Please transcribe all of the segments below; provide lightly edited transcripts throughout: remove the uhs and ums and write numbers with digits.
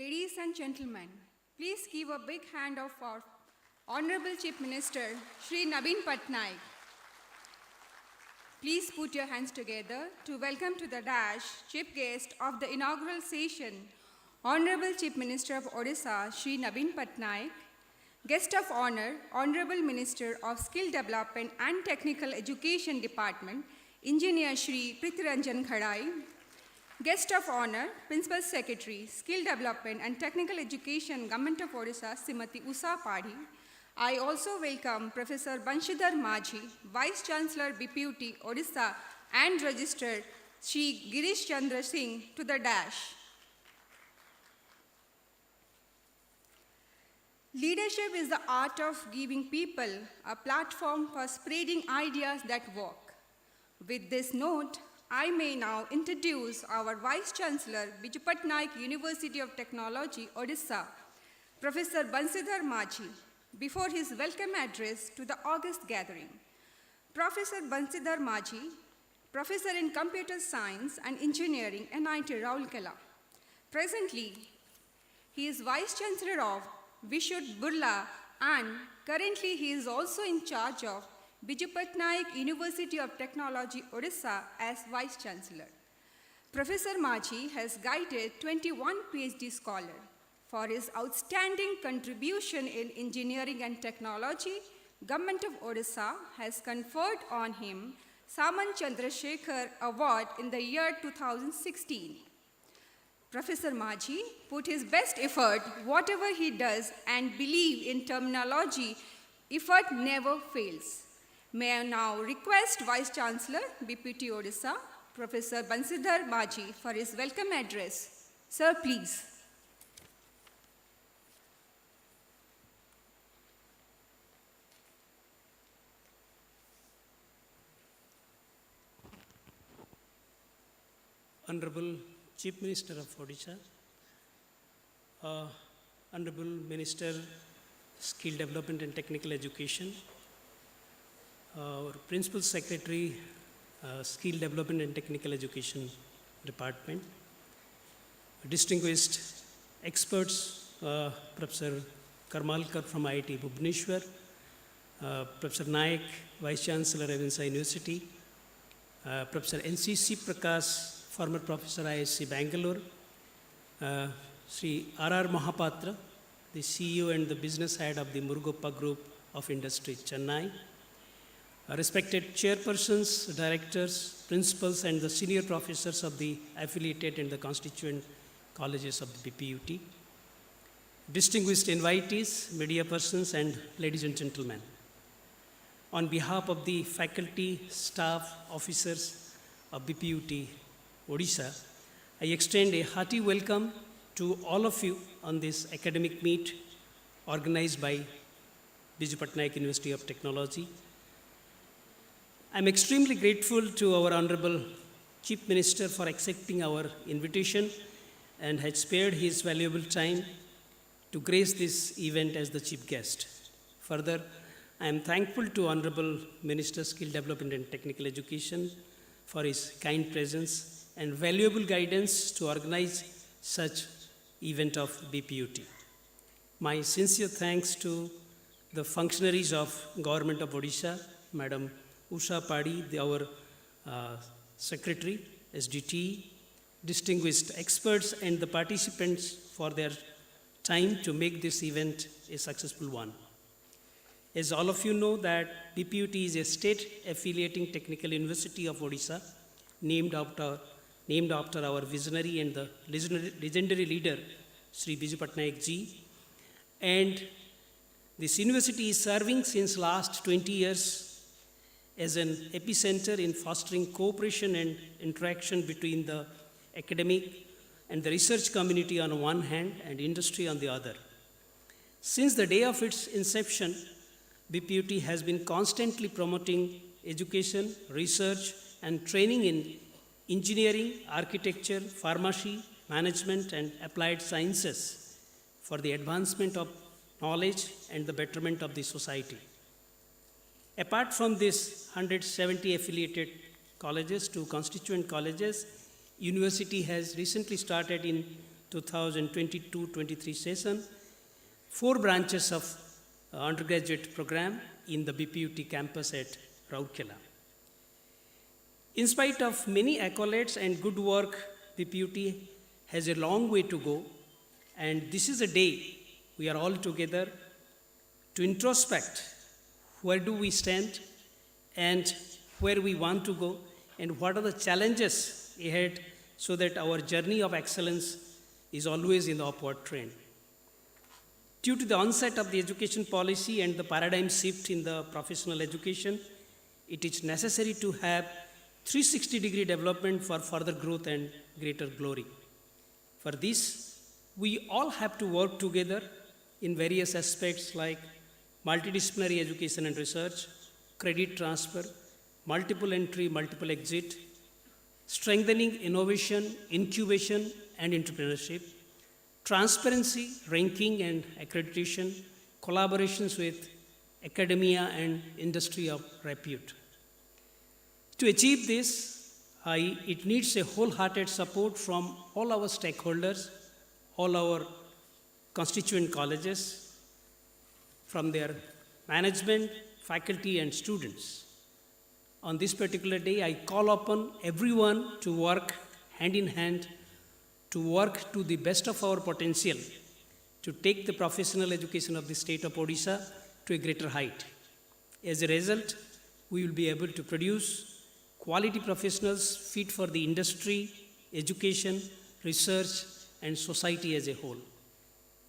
Ladies and gentlemen, please give a big hand of our Honorable Chief Minister, Shri Nabin Patnaik. Please put your hands together to welcome to the dash Chief Guest of the inaugural session, Honorable Chief Minister of Odisha, Shri Nabin Patnaik. Guest of Honor, Honorable Minister of Skill Development and Technical Education Department, Engineer Shri Prithviranjan Khadai. Guest of Honor, Principal Secretary, Skill Development and Technical Education, Government of Odisha, Srimati Usha Padhi. I also welcome Professor Banshidhar Majhi, Vice Chancellor BPUT, Odisha, and Registrar Shri Girish Chandra Singh to the dash. Leadership is the art of giving people a platform for spreading ideas that work. With this note, I may now introduce our Vice Chancellor, Biju Patnaik University of Technology, Odisha, Professor Banshidhar Majhi, before his welcome address to the August gathering. Professor Banshidhar Majhi, Professor in Computer Science and Engineering, NIT Rourkela. Presently, he is Vice Chancellor of BPUT Burla, and currently he is also in charge of Biju Patnaik University of Technology, Odisha as Vice Chancellor. Professor Majhi has guided 21 PhD scholars. For his outstanding contribution in engineering and technology, Government of Odisha has conferred on him Saman Chandrasekhar Award in the year 2016. Professor Majhi put his best effort whatever he does and believe in terminology, effort never fails. May I now request Vice Chancellor, BPUT Odisha, Professor Banshidhar Majhi for his welcome address. Sir, please. Honorable Chief Minister of Odisha, Honorable Minister, Skill Development and Technical Education, our Principal Secretary, Skill Development and Technical Education Department, distinguished experts, Professor Karmalkar from IIT Bhubaneswar, Professor Naik, Vice Chancellor, Revensa University, Professor NCC Prakash, former Professor ISC Bangalore, Sri R.R. Mahapatra, the CEO and the business head of the Murugappa Group of Industry, Chennai, respected chairpersons, directors, principals, and the senior professors of the affiliated and the constituent colleges of the BPUT, distinguished invitees, media persons, and ladies and gentlemen. On behalf of the faculty, staff, officers of BPUT Odisha, I extend a hearty welcome to all of you on this academic meet organized by Biju Patnaik University of Technology. I am extremely grateful to our Honorable Chief Minister for accepting our invitation and has spared his valuable time to grace this event as the chief guest. Further, I am thankful to Honorable Minister Skill Development and Technical Education for his kind presence and valuable guidance to organize such event of BPUT. My sincere thanks to the functionaries of Government of Odisha, Madam Usha Padhi, our Secretary, SDT, distinguished experts and the participants for their time to make this event a successful one. As all of you know that BPUT is a state affiliating technical university of Odisha named after our visionary and the legendary leader, Sri Biju Patnaik ji. And this university is serving since last 20 years as an epicenter in fostering cooperation and interaction between the academic and the research community on one hand and industry on the other. Since the day of its inception, BPUT has been constantly promoting education, research, and training in engineering, architecture, pharmacy, management, and applied sciences for the advancement of knowledge and the betterment of the society. Apart from this 170 affiliated colleges to constituent colleges, university has recently started in 2022-23 session, 4 branches of undergraduate program in the BPUT campus at Rourkela. In spite of many accolades and good work, BPUT has a long way to go, and this is a day we are all together to introspect where do we stand and where we want to go and what are the challenges ahead so that our journey of excellence is always in the upward trend. Due to the onset of the education policy and the paradigm shift in the professional education, it is necessary to have 360-degree development for further growth and greater glory. For this, we all have to work together in various aspects like multidisciplinary education and research, credit transfer, multiple entry, multiple exit, strengthening innovation, incubation, and entrepreneurship, transparency, ranking and accreditation, collaborations with academia and industry of repute. To achieve this, it needs a wholehearted support from all our stakeholders, all our constituent colleges, from their management, faculty, and students. On this particular day, I call upon everyone to work hand in hand, to work to the best of our potential, to take the professional education of the state of Odisha to a greater height. As a result, we will be able to produce quality professionals fit for the industry, education, research, and society as a whole.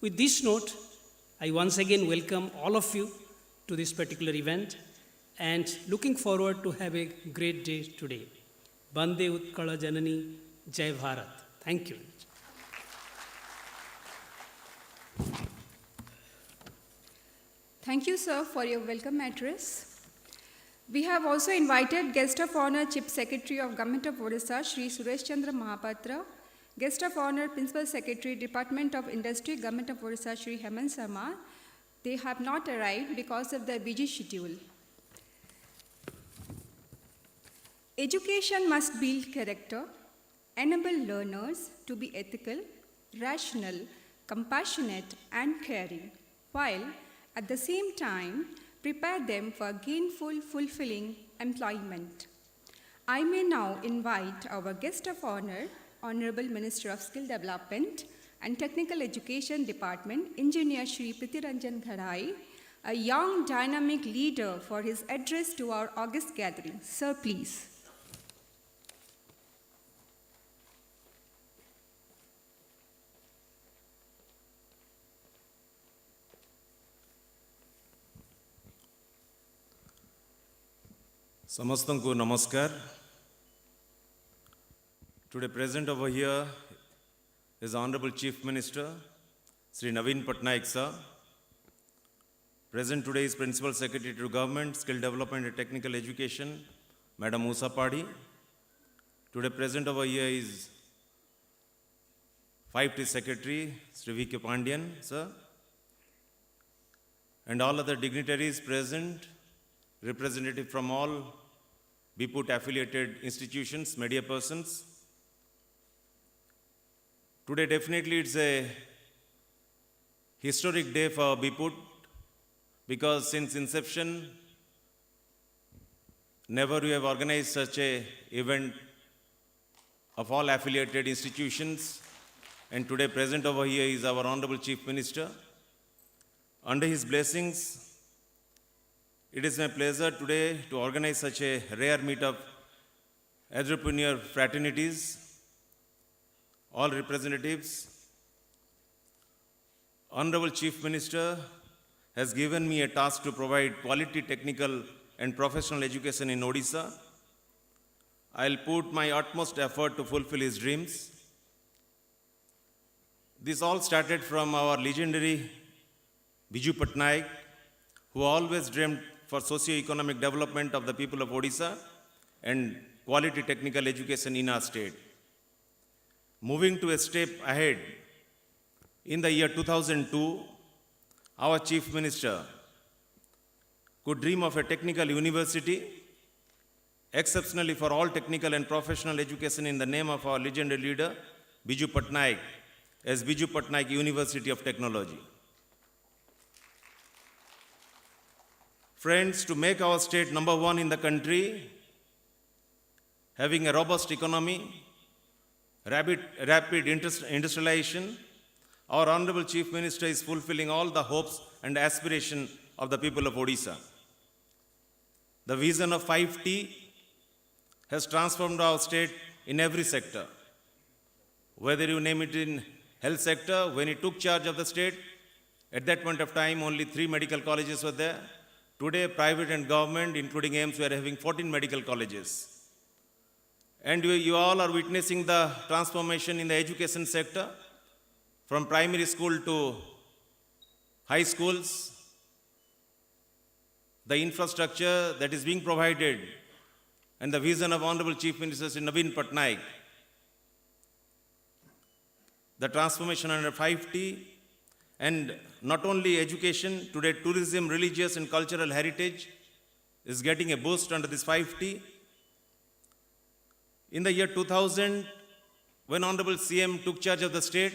With this note, I once again welcome all of you to this particular event and looking forward to have a great day today. Bande Utkala Janani, Jai Bharat. Thank you. Thank you, sir, for your welcome address. We have also invited Guest of Honor Chief Secretary of Government of Odisha, Shri Suresh Chandra Mahapatra, Guest of Honor Principal Secretary, Department of Industry, Government of Odisha, Shri Hemant Sharma. They have not arrived because of their busy schedule. Education must build character, enable learners to be ethical, rational, compassionate, and caring, while at the same time prepare them for gainful, fulfilling employment. I may now invite our guest of honor, Honorable Minister of Skill Development and Technical Education Department, Engineer Shri Prithviranjan Ghadai, a young dynamic leader, for his address to our August gathering. Sir, please. Samastanku namaskar. Today present over here is Honorable Chief Minister, Sri Naveen Patnaik sir. Present today is Principal Secretary to Government, Skill Development and Technical Education, Madam Musa Padi. Today present over here is 5T Secretary, Sri V.K. Pandian sir. And all other dignitaries present, representative from all BPUT affiliated institutions, media persons. Today definitely it's a historic day for BPUT because since inception, never we have organized such a event of all affiliated institutions, and today present over here is our Honorable Chief Minister. Under his blessings, it is my pleasure today to organize such a rare meet of entrepreneur fraternities, all representatives. Honorable Chief Minister has given me a task to provide quality technical and professional education in Odisha. I'll put my utmost effort to fulfill his dreams. This all started from our legendary Biju Patnaik, who always dreamed for socio-economic development of the people of Odisha and quality technical education in our state. Moving to a step ahead, in the year 2002, our Chief Minister could dream of a technical university, exceptionally for all technical and professional education in the name of our legendary leader, Biju Patnaik, as Biju Patnaik University of Technology. Friends, to make our state number one in the country, having a robust economy, rapid industrialization, our Honorable Chief Minister is fulfilling all the hopes and aspirations of the people of Odisha. The vision of 5T has transformed our state in every sector. Whether you name it in health sector, when he took charge of the state, at that point of time only 3 medical colleges were there. Today, private and government, including AIIMS, we are having 14 medical colleges. And you all are witnessing the transformation in the education sector, from primary school to high schools. The infrastructure that is being provided and the vision of Honorable Chief Minister Sri Naveen Patnaik, the transformation under 5T, and not only education, today tourism, religious and cultural heritage is getting a boost under this 5T. In the year 2000, when Honorable CM took charge of the state,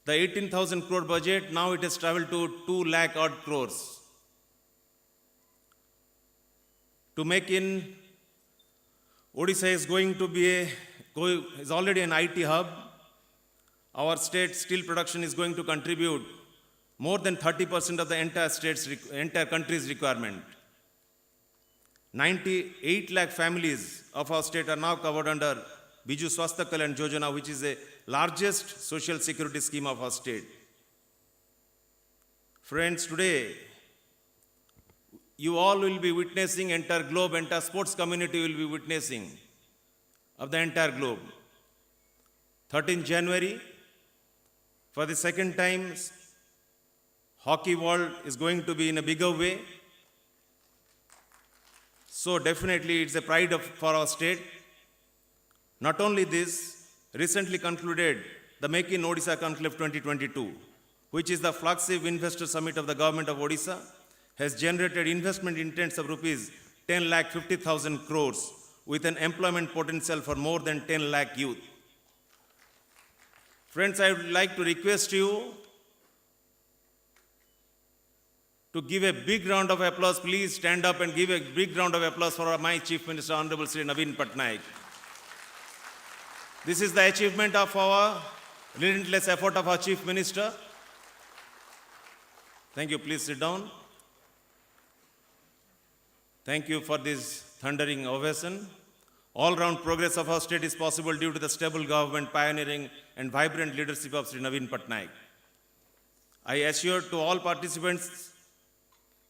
the 18,000 crore budget, now it has traveled to 2 lakh odd crores. To make in, Odisha is going to be is already an IT hub. Our state steel production is going to contribute more than 30% of the entire country's requirement. 98 lakh families of our state are now covered under Biju Swasthya Kalyan Yojana, which is the largest social security scheme of our state. Friends, today, you all will be witnessing, entire globe, entire sports community will be witnessing of the entire globe. 13th January, for the second time, hockey world is going to be in a bigger way. So definitely it's a pride for our state. Not only this, recently concluded the Make in Odisha Conclave 2022, which is the flagship investor summit of the government of Odisha, has generated investment intents of rupees 10,50,000 crores with an employment potential for more than 10 lakh youth. Friends, I would like to request you to give a big round of applause. Please stand up and give a big round of applause for my Chief Minister, Honorable Sri Naveen Patnaik. This is the achievement of our relentless effort of our Chief Minister. Thank you. Please sit down. Thank you for this thundering ovation. All-round progress of our state is possible due to the stable government, pioneering and vibrant leadership of Sri Naveen Patnaik. I assure to all participants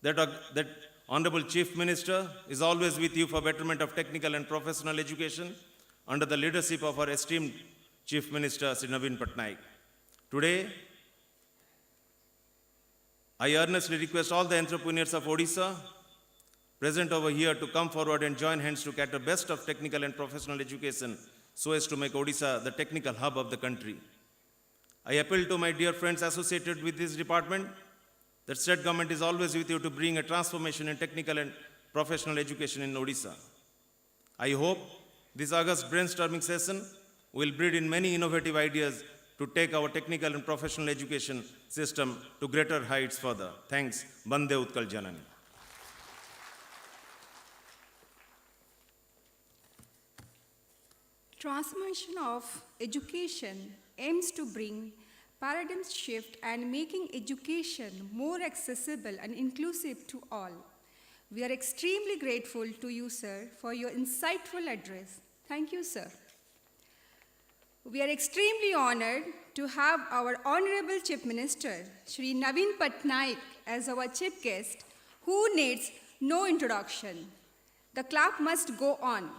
that Honorable Chief Minister is always with you for betterment of technical and professional education under the leadership of our esteemed Chief Minister Sri Naveen Patnaik. Today, I earnestly request all the entrepreneurs of Odisha present over here to come forward and join hands to cater best of technical and professional education so as to make Odisha the technical hub of the country. I appeal to my dear friends associated with this department that state government is always with you to bring a transformation in technical and professional education in Odisha. I hope this August brainstorming session will breed in many innovative ideas to take our technical and professional education system to greater heights further. Thanks. Bande Utkal Janani. Transformation of education aims to bring paradigm shift and making education more accessible and inclusive to all. We are extremely grateful to you, sir, for your insightful address. Thank you, sir. We are extremely honored to have our Honorable Chief Minister, Shri Naveen Patnaik, as our chief guest, who needs no introduction. The clap must go on,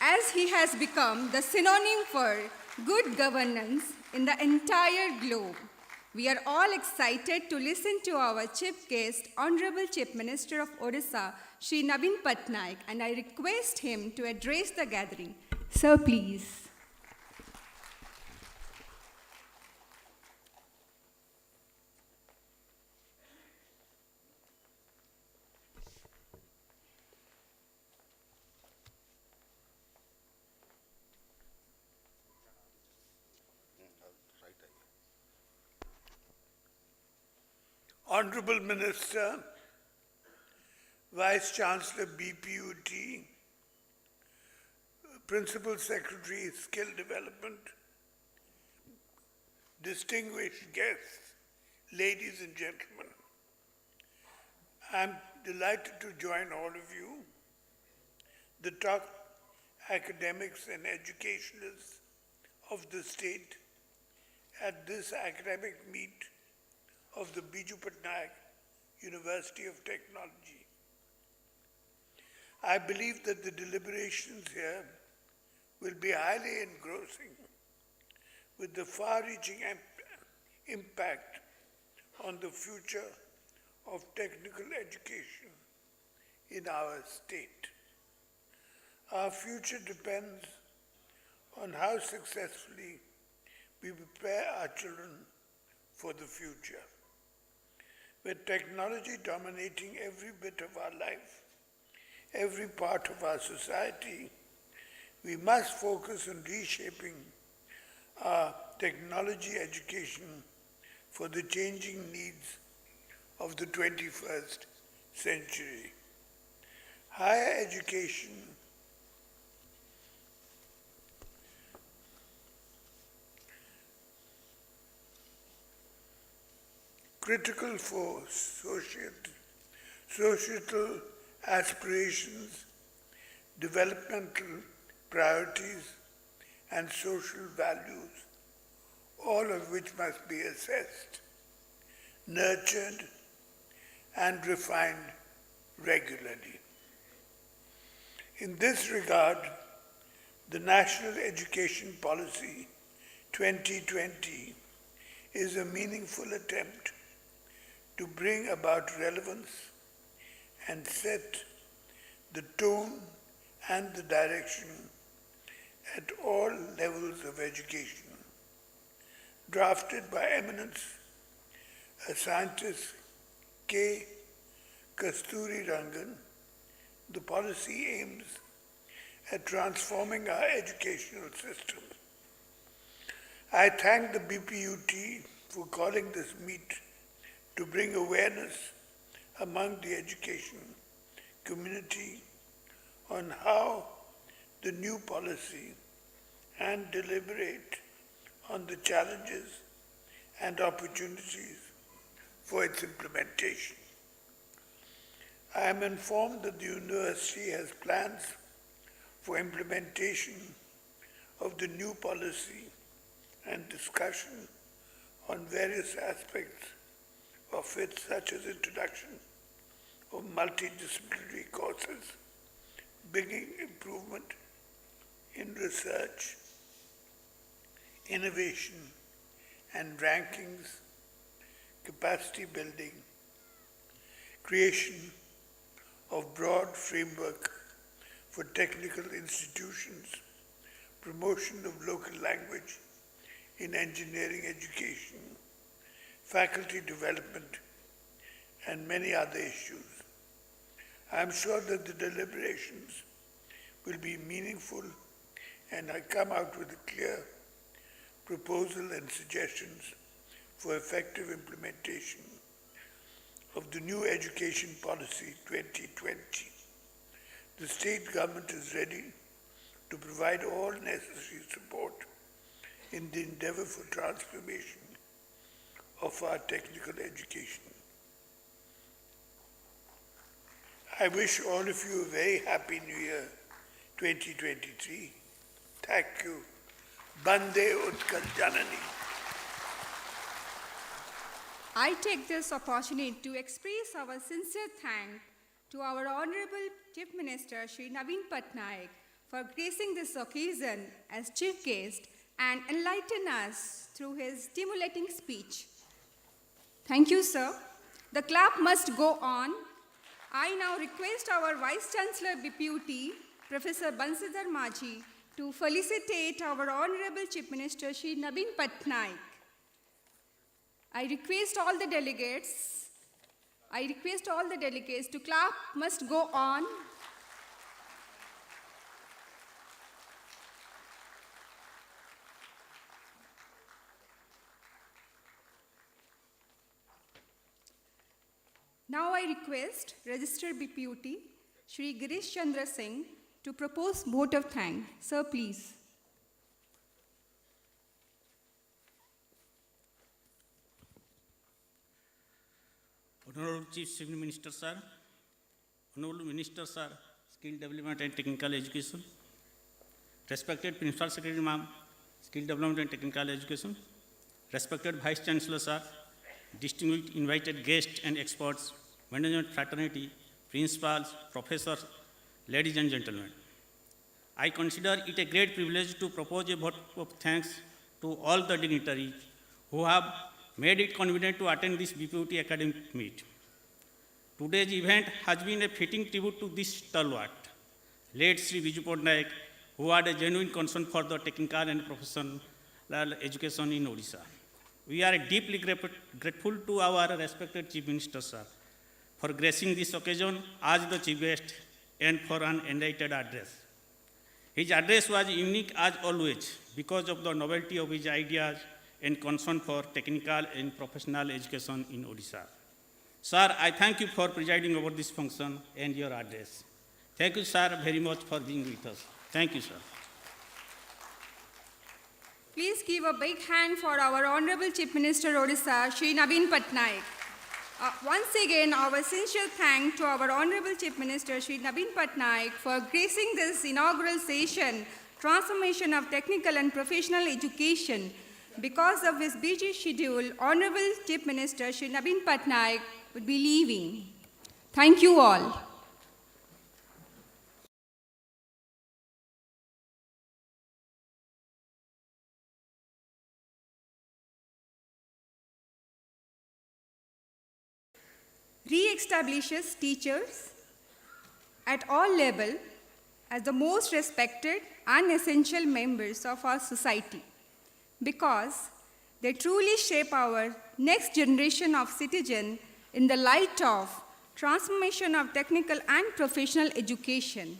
as he has become the synonym for good governance in the entire globe. We are all excited to listen to our chief guest, Honorable Chief Minister of Odisha, Shri Naveen Patnaik, and I request him to address the gathering. Sir, please. Honorable Minister, Vice Chancellor BPUT, Principal Secretary Skill Development, distinguished guests, ladies and gentlemen, I'm delighted to join all of you, the top academics and educationalists of the state, at this academic meet of the BPUT University of Technology. I believe that the deliberations here will be highly engrossing, with the far-reaching impact on the future of technical education in our state. Our future depends on how successfully we prepare our children for the future. With technology dominating every bit of our life, every part of our society, we must focus on reshaping our technology education for the changing needs of the 21st century. Higher education critical for societal aspirations, developmental priorities, and social values, all of which must be assessed, nurtured, and refined regularly. In this regard, the National Education Policy 2020 is a meaningful attempt to bring about relevance and set the tone and the direction at all levels of education. Drafted by eminent scientist K. Kasturi Rangan, the policy aims at transforming our educational system. I thank the BPUT for calling this meet to bring awareness among the education community on how the new policy and deliberate on the challenges and opportunities for its implementation. I am informed that the university has plans for implementation of the new policy and discussion on various aspects of it, such as introduction of multidisciplinary courses, bringing improvement in research, innovation, and rankings, capacity building, creation of broad framework for technical institutions, promotion of local language in engineering education, faculty development, and many other issues. I am sure that the deliberations will be meaningful, and I come out with a clear proposal and suggestions for effective implementation of the new Education Policy 2020. The state government is ready to provide all necessary support in the endeavor for transformation of our technical education. I wish all of you a very happy New Year 2023. Thank you. Bande Utkal Janani. I take this opportunity to express our sincere thanks to our Honorable Chief Minister Shri Naveen Patnaik for gracing this occasion as chief guest and enlighten us through his stimulating speech. Thank you, sir. The clap must go on. I now request our Vice Chancellor BPUT, Professor Bansidhar Majhi, to felicitate our Honorable Chief Minister Shri Naveen Patnaik. I request all the delegates to clap must go on. Now I request registered BPUT Shri Girish Chandra Singh to propose vote of thanks. Sir, please. Honorable Chief Civil Minister, sir, Honorable Minister, sir, Skill Development and Technical Education, respected Principal Secretary, ma'am, Skill Development and Technical Education, respected Vice Chancellor, sir, distinguished invited guests and experts, management fraternity, principals, professors, ladies and gentlemen. I consider it a great privilege to propose a vote of thanks to all the dignitaries who have made it convenient to attend this BPUT academic meet. Today's event has been a fitting tribute to this stalwart, late Sri BPUT Naik, who had a genuine concern for the technical and professional education in Odisha. We are deeply grateful to our respected Chief Minister, sir, for gracing this occasion as the Chief Guest and for an enlightened address. His address was unique as always because of the novelty of his ideas and concern for technical and professional education in Odisha. Sir, I thank you for presiding over this function and your address. Thank you, sir, very much for being with us. Thank you, sir. Please give a big hand for our Honorable Chief Minister Odisha, Shri Naveen Patnaik. Once again, our sincere thanks to our Honorable Chief Minister, Shri Naveen Patnaik, for gracing this inaugural session, Transformation of Technical and Professional Education. Because of his busy schedule, Honorable Chief Minister, Shri Naveen Patnaik, would be leaving. Thank you all. Re-establishes teachers at all levels as the most respected and essential members of our society because they truly shape our next generation of citizens in the light of transformation of technical and professional education.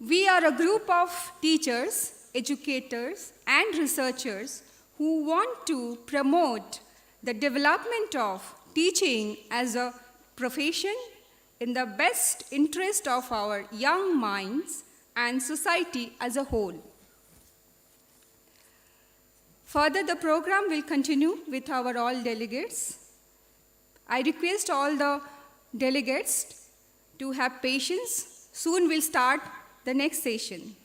We are a group of teachers, educators, and researchers who want to promote the development of teaching as a profession in the best interest of our young minds and society as a whole. Further, the program will continue with our all delegates. I request all the delegates to have patience. Soon we'll start the next session.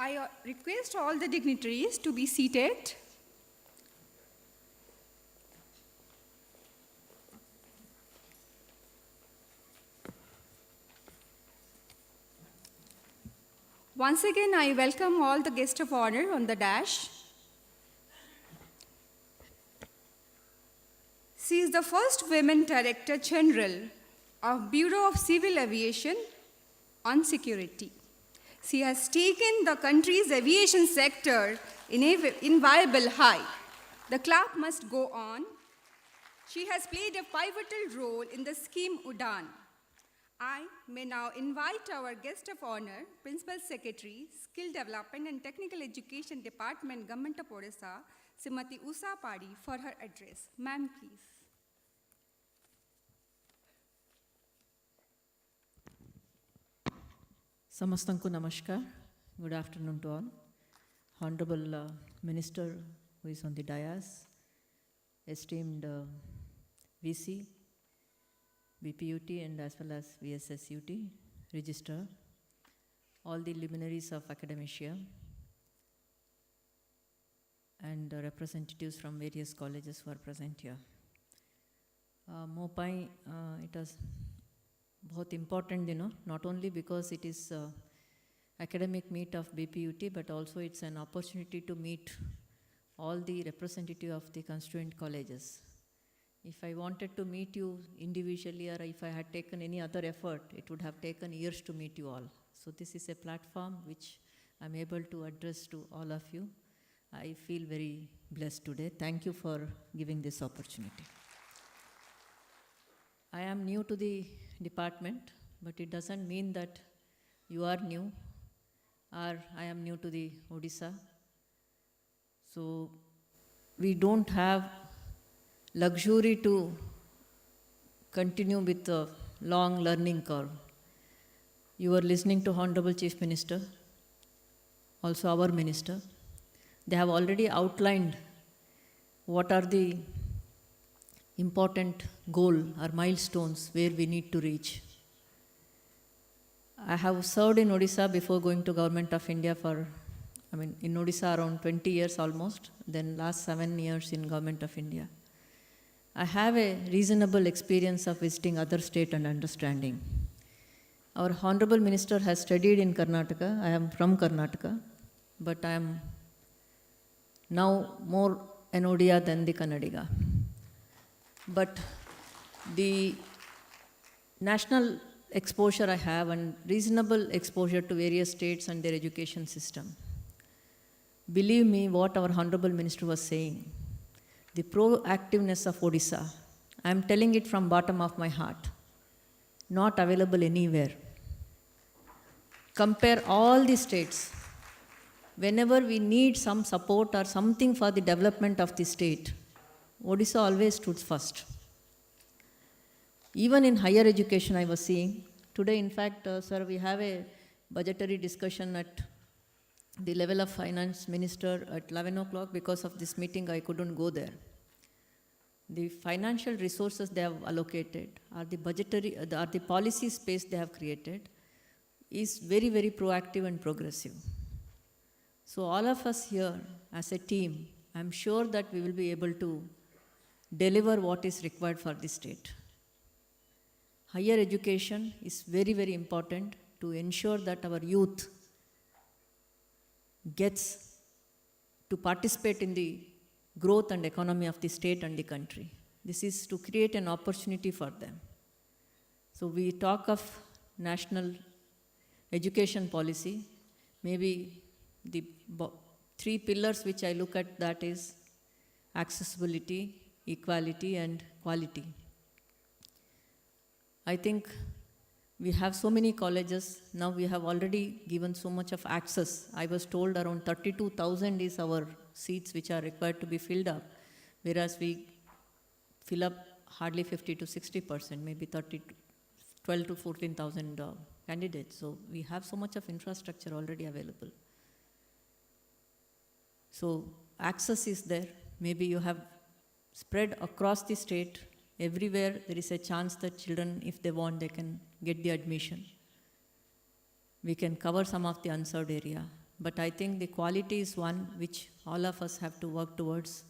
I request all the dignitaries to be seated. Once again, I welcome all the guests of honor on the dash. She is the first women Director General of Bureau of Civil Aviation on Security. She has taken the country's aviation sector in viable high. The clap must go on. She has played a pivotal role in the scheme UDAN. I may now invite our guest of honor, Principal Secretary, Skill Development and Technical Education Department, Government of Odisha, Srimati Usha Padi, for her address. Ma'am, please. Samastanku Namaskar. Good afternoon to all. Honorable Minister who is on the dais, esteemed VC, BPUT and as well as VSSUT, Register, all the luminaries of academia, and representatives from various colleges who are present here. Mopai, it is बहुत important, not only because it is academic meet of BPUT, but also it's an opportunity to meet all the representative of the constituent colleges. If I wanted to meet you individually, or if I had taken any other effort, it would have taken years to meet you all. So this is a platform which I'm able to address to all of you. I feel very blessed today. Thank you for giving this opportunity. I am new to the department, but it doesn't mean that you are new, or I am new to the Odisha. So we don't have luxury to continue with a long learning curve. You are listening to Honorable Chief Minister, also our Minister. They have already outlined what are the important goal or milestones where we need to reach. I have served in Odisha before going to Government of India in Odisha around 20 years almost, then last 7 years in Government of India. I have a reasonable experience of visiting other state and understanding. Our Honorable Minister has studied in Karnataka. I am from Karnataka, but I am now more an Odia than the Kannadiga. But the national exposure I have and reasonable exposure to various states and their education system. Believe me what our Honorable Minister was saying. The proactiveness of Odisha, I am telling it from bottom of my heart, not available anywhere. Compare all the states. Whenever we need some support or something for the development of the state, Odisha always stood first. Even in higher education, I was seeing. Today, in fact, sir, we have a budgetary discussion at the level of finance minister at 11 o'clock. Because of this meeting, I couldn't go there. The financial resources they have allocated, or the budgetary, or the policy space they have created, is very, very proactive and progressive. So all of us here as a team, I'm sure that we will be able to deliver what is required for the state. Higher education is very, very important to ensure that our youth gets to participate in the growth and economy of the state and the country. This is to create an opportunity for them. So we talk of national education policy. Maybe the 3 pillars which I look at that is accessibility, equality, and quality. I think we have so many colleges. Now we have already given so much of access. I was told around 32,000 is our seats which are required to be filled up, whereas we fill up hardly 50 to 60%, maybe 12 to 14,000 candidates. So we have so much of infrastructure already available. So access is there. Maybe you have spread across the state. Everywhere there is a chance that children, if they want, they can get the admission. We can cover some of the unserved area. But I think the quality is one which all of us have to work towards.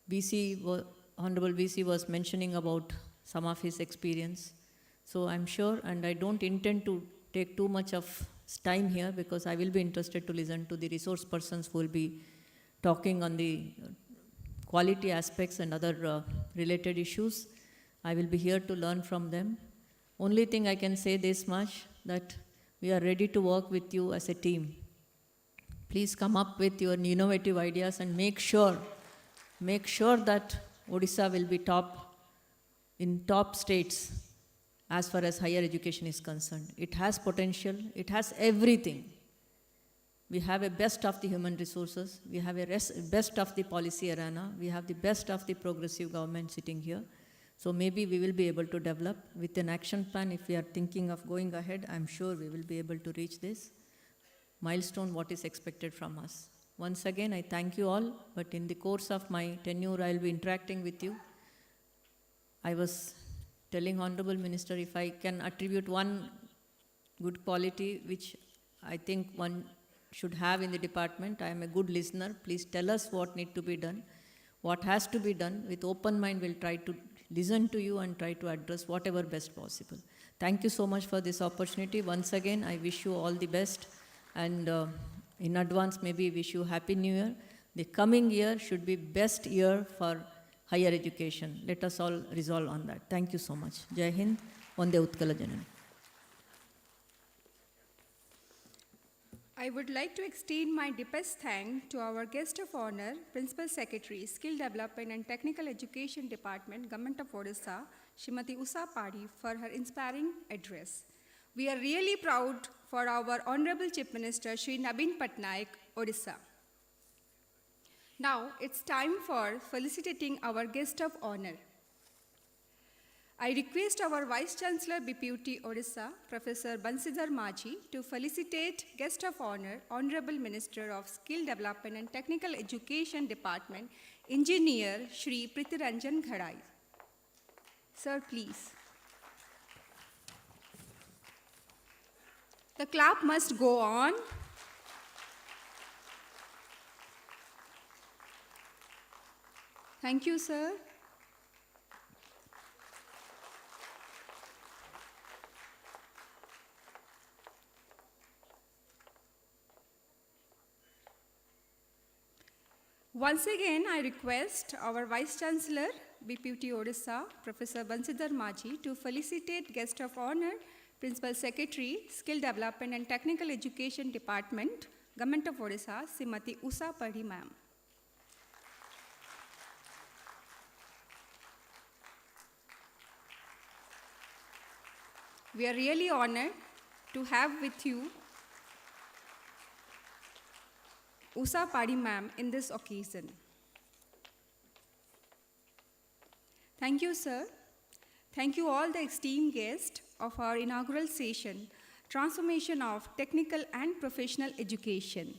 Honorable VC was mentioning about some of his experience. So I'm sure, and I don't intend to take too much of time here because I will be interested to listen to the resource persons who will be talking on the quality aspects and other related issues. I will be here to learn from them. Only thing I can say this much, that we are ready to work with you as a team. Please come up with your innovative ideas and make sure that Odisha will be in top states as far as higher education is concerned. It has potential, it has everything. We have a best of the human resources, we have a best of the policy arena, we have the best of the progressive government sitting here. So maybe we will be able to develop with an action plan. If we are thinking of going ahead, I'm sure we will be able to reach this milestone, what is expected from us. Once again, I thank you all, but in the course of my tenure, I'll be interacting with you. I was telling Honorable Minister, if I can attribute one good quality, which I think one should have in the department. I am a good listener. Please tell us what need to be done, what has to be done. With open mind, we'll try to listen to you and try to address whatever best possible. Thank you so much for this opportunity. Once again, I wish you all the best, and in advance, maybe wish you Happy New Year. The coming year should be best year for higher education. Let us all resolve on that. Thank you so much. Jai Hind, Vande Utkala Janani. I would like to extend my deepest thanks to our guest of honor, Principal Secretary, Skill Development and Technical Education Department, Government of Odisha, Srimati Usha Padhi, for her inspiring address. We are really proud for our Honorable Chief Minister, Shri Nabin Patnaik, Odisha. Now it's time for felicitating our guest of honor. I request our Vice Chancellor BPUT Odisha, Professor Bansidhar Majhi, to felicitate guest of honor, Honorable Minister of Skill Development and Technical Education Department, Engineer Shri Prithviranjan Ghadai. Sir, please. The clap must go on. Thank you, sir. Once again, I request our Vice Chancellor, BPUT Odisha, Professor Bansidhar Majhi, to felicitate guest of honor, Principal Secretary, Skill Development and Technical Education Department, Government of Odisha, Srimati Usha Padhi, ma'am. We are really honored to have with you Usha Padhi ma'am in this occasion. Thank you, sir. Thank you all the esteemed guests of our inaugural session, Transformation of Technical and Professional Education.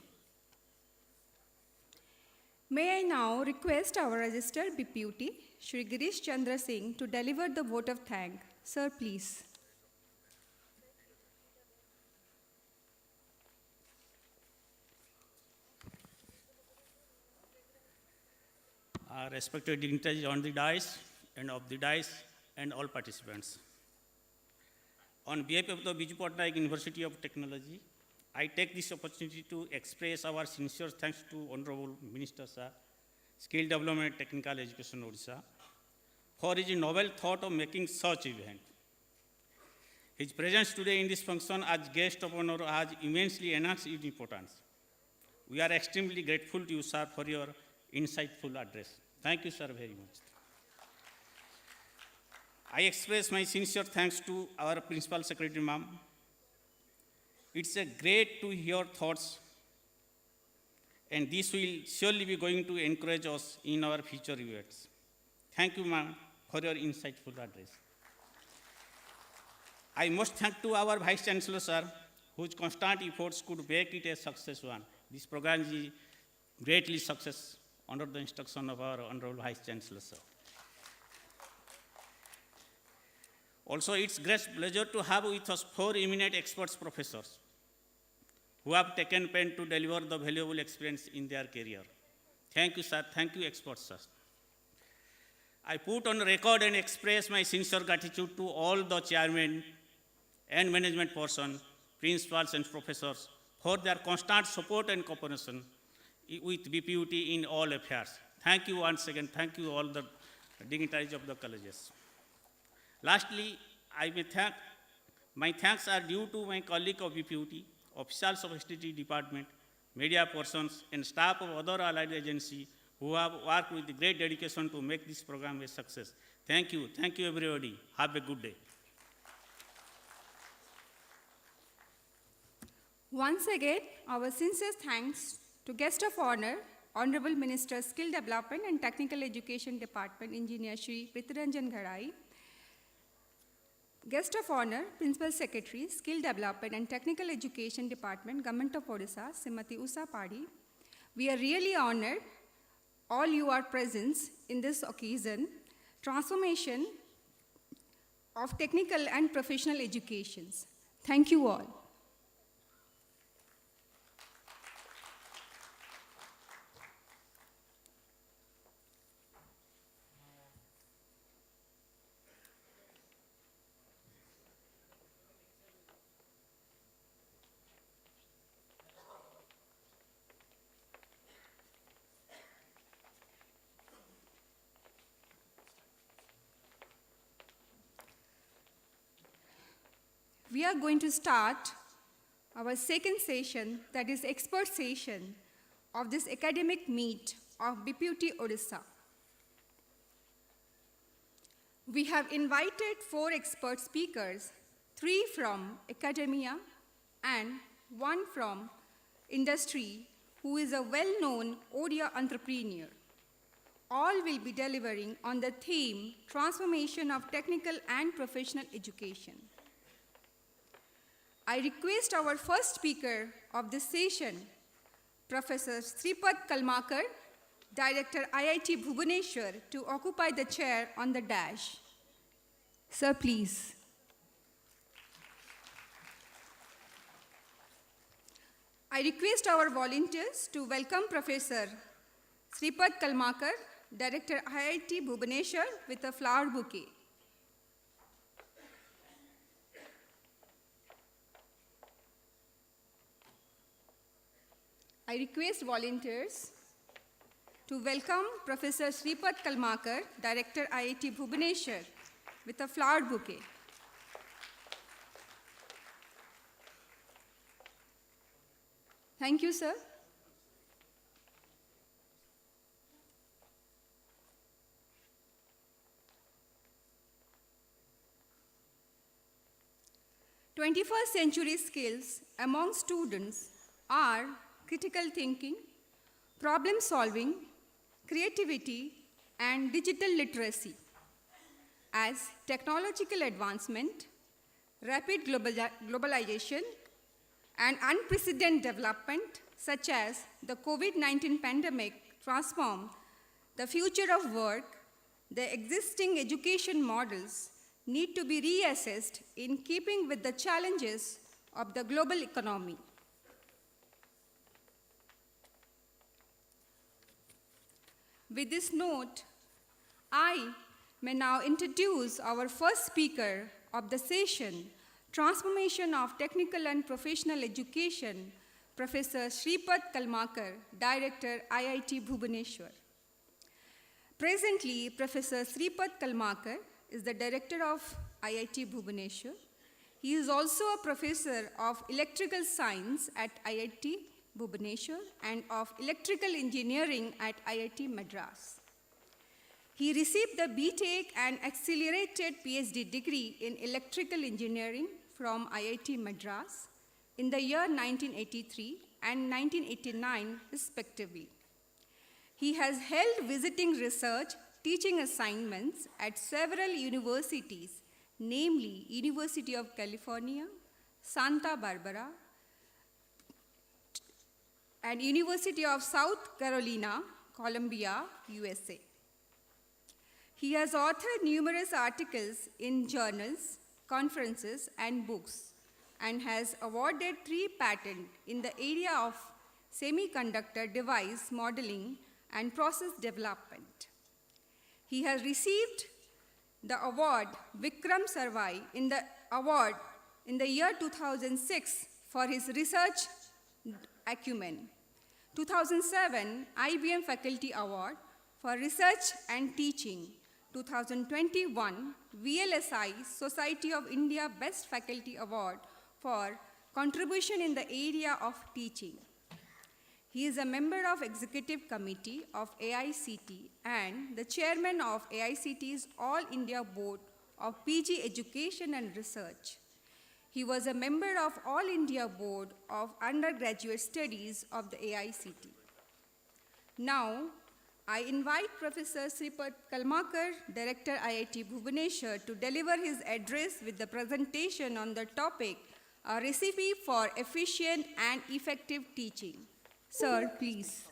May I now request our Registrar BPUT, Shri Girish Chandra Singh, to deliver the vote of thanks. Sir, please. Respected dignitaries on the dais and off the dais and all participants. On behalf of the BPUT University of Technology, I take this opportunity to express our sincere thanks to Honorable Minister Sir, Skill Development and Technical Education Odisha, for his novel thought of making such event. His presence today in this function as guest of honor has immensely enhanced its importance. We are extremely grateful to you, sir, for your insightful address. Thank you, sir, very much. I express my sincere thanks to our Principal Secretary, ma'am. It's a great to hear thoughts, and this will surely be going to encourage us in our future events. Thank you, ma'am, for your insightful address. I must thank to our Vice Chancellor, sir, whose constant efforts could make it a success one. This program is greatly success under the instruction of our Honorable Vice Chancellor, sir. Also, it's great pleasure to have with us 4 eminent experts professors who have taken pain to deliver the valuable experience in their career. Thank you, sir. Thank you, experts, sir. I put on record and express my sincere gratitude to all the chairmen and management person, principals and professors for their constant support and cooperation with BPUT in all affairs. Thank you once again. Thank you all the dignitaries of the colleges. Lastly, my thanks are due to my colleague of BPUT, officials of STT department, media persons, and staff of other allied agencies who have worked with great dedication to make this program a success. Thank you. Thank you, everybody. Have a good day. Once again, our sincere thanks to guest of honor, Honorable Minister, Skill Development and Technical Education Department, Engineer Shri Prithviranjan Ghadai. Guest of honor, Principal Secretary, Skill Development and Technical Education Department, Government of Odisha, Srimati Usha Padhi. We are really honored all your presence in this occasion, transformation of technical and professional educations. Thank you all. we are going to start our second session, that is expert session of this academic meet of BPUT Odisha. We have invited 4 expert speakers, 3 from academia and 1 from industry, who is a well-known ODIA entrepreneur. All will be delivering on the theme, transformation of technical and professional education. I request our first speaker of this session, Professor Sripat Kalmakar, Director IIT Bhubaneswar, to occupy the chair on the dash. Sir, please. I request our volunteers to welcome Professor Sripat Kalmakar, Director IIT Bhubaneswar, with a flower bouquet. I request volunteers to welcome Professor Sripat Kalmakar, Director IIT Bhubaneswar, with a flower bouquet. Thank you, sir. Twenty-first century skills among students are critical thinking, problem solving, creativity, and digital literacy. As technological advancement, rapid globalization, and unprecedented development, such as the COVID-19 pandemic, transform the future of work, the existing education models need to be reassessed in keeping with the challenges of the global economy. With this note, I may now introduce our first speaker of the session, Transformation of Technical and Professional Education, Professor Sripat Kalmakar, Director, IIT Bhubaneswar. Presently, Professor Sripat Kalmakar is the Director of IIT Bhubaneswar. He is also a Professor of Electrical Science at IIT Bhubaneswar and of Electrical Engineering at IIT Madras. He received the BTech and Accelerated PhD degree in Electrical Engineering from IIT Madras in the year 1983 and 1989 respectively. He has held visiting research teaching assignments at several universities, namely University of California, Santa Barbara, and University of South Carolina, Columbia, USA. He has authored numerous articles in journals, conferences, and books, and has awarded 3 patents in the area of semiconductor device modeling and process development. He has received the award Vikram Sarvai in the year 2006 for his research acumen. 2007 IBM Faculty Award for Research and Teaching. 2021 VLSI Society of India Best Faculty Award for contribution in the area of teaching. He is a member of Executive Committee of AICT and the Chairman of AICT's All India Board of PG Education and Research. He was a member of All India Board of Undergraduate Studies of the AICT. Now, I invite Professor Sripat Kalmakar, Director IIT Bhubaneswar, to deliver his address with the presentation on the topic, A Recipe for Efficient and Effective Teaching. Sir, please.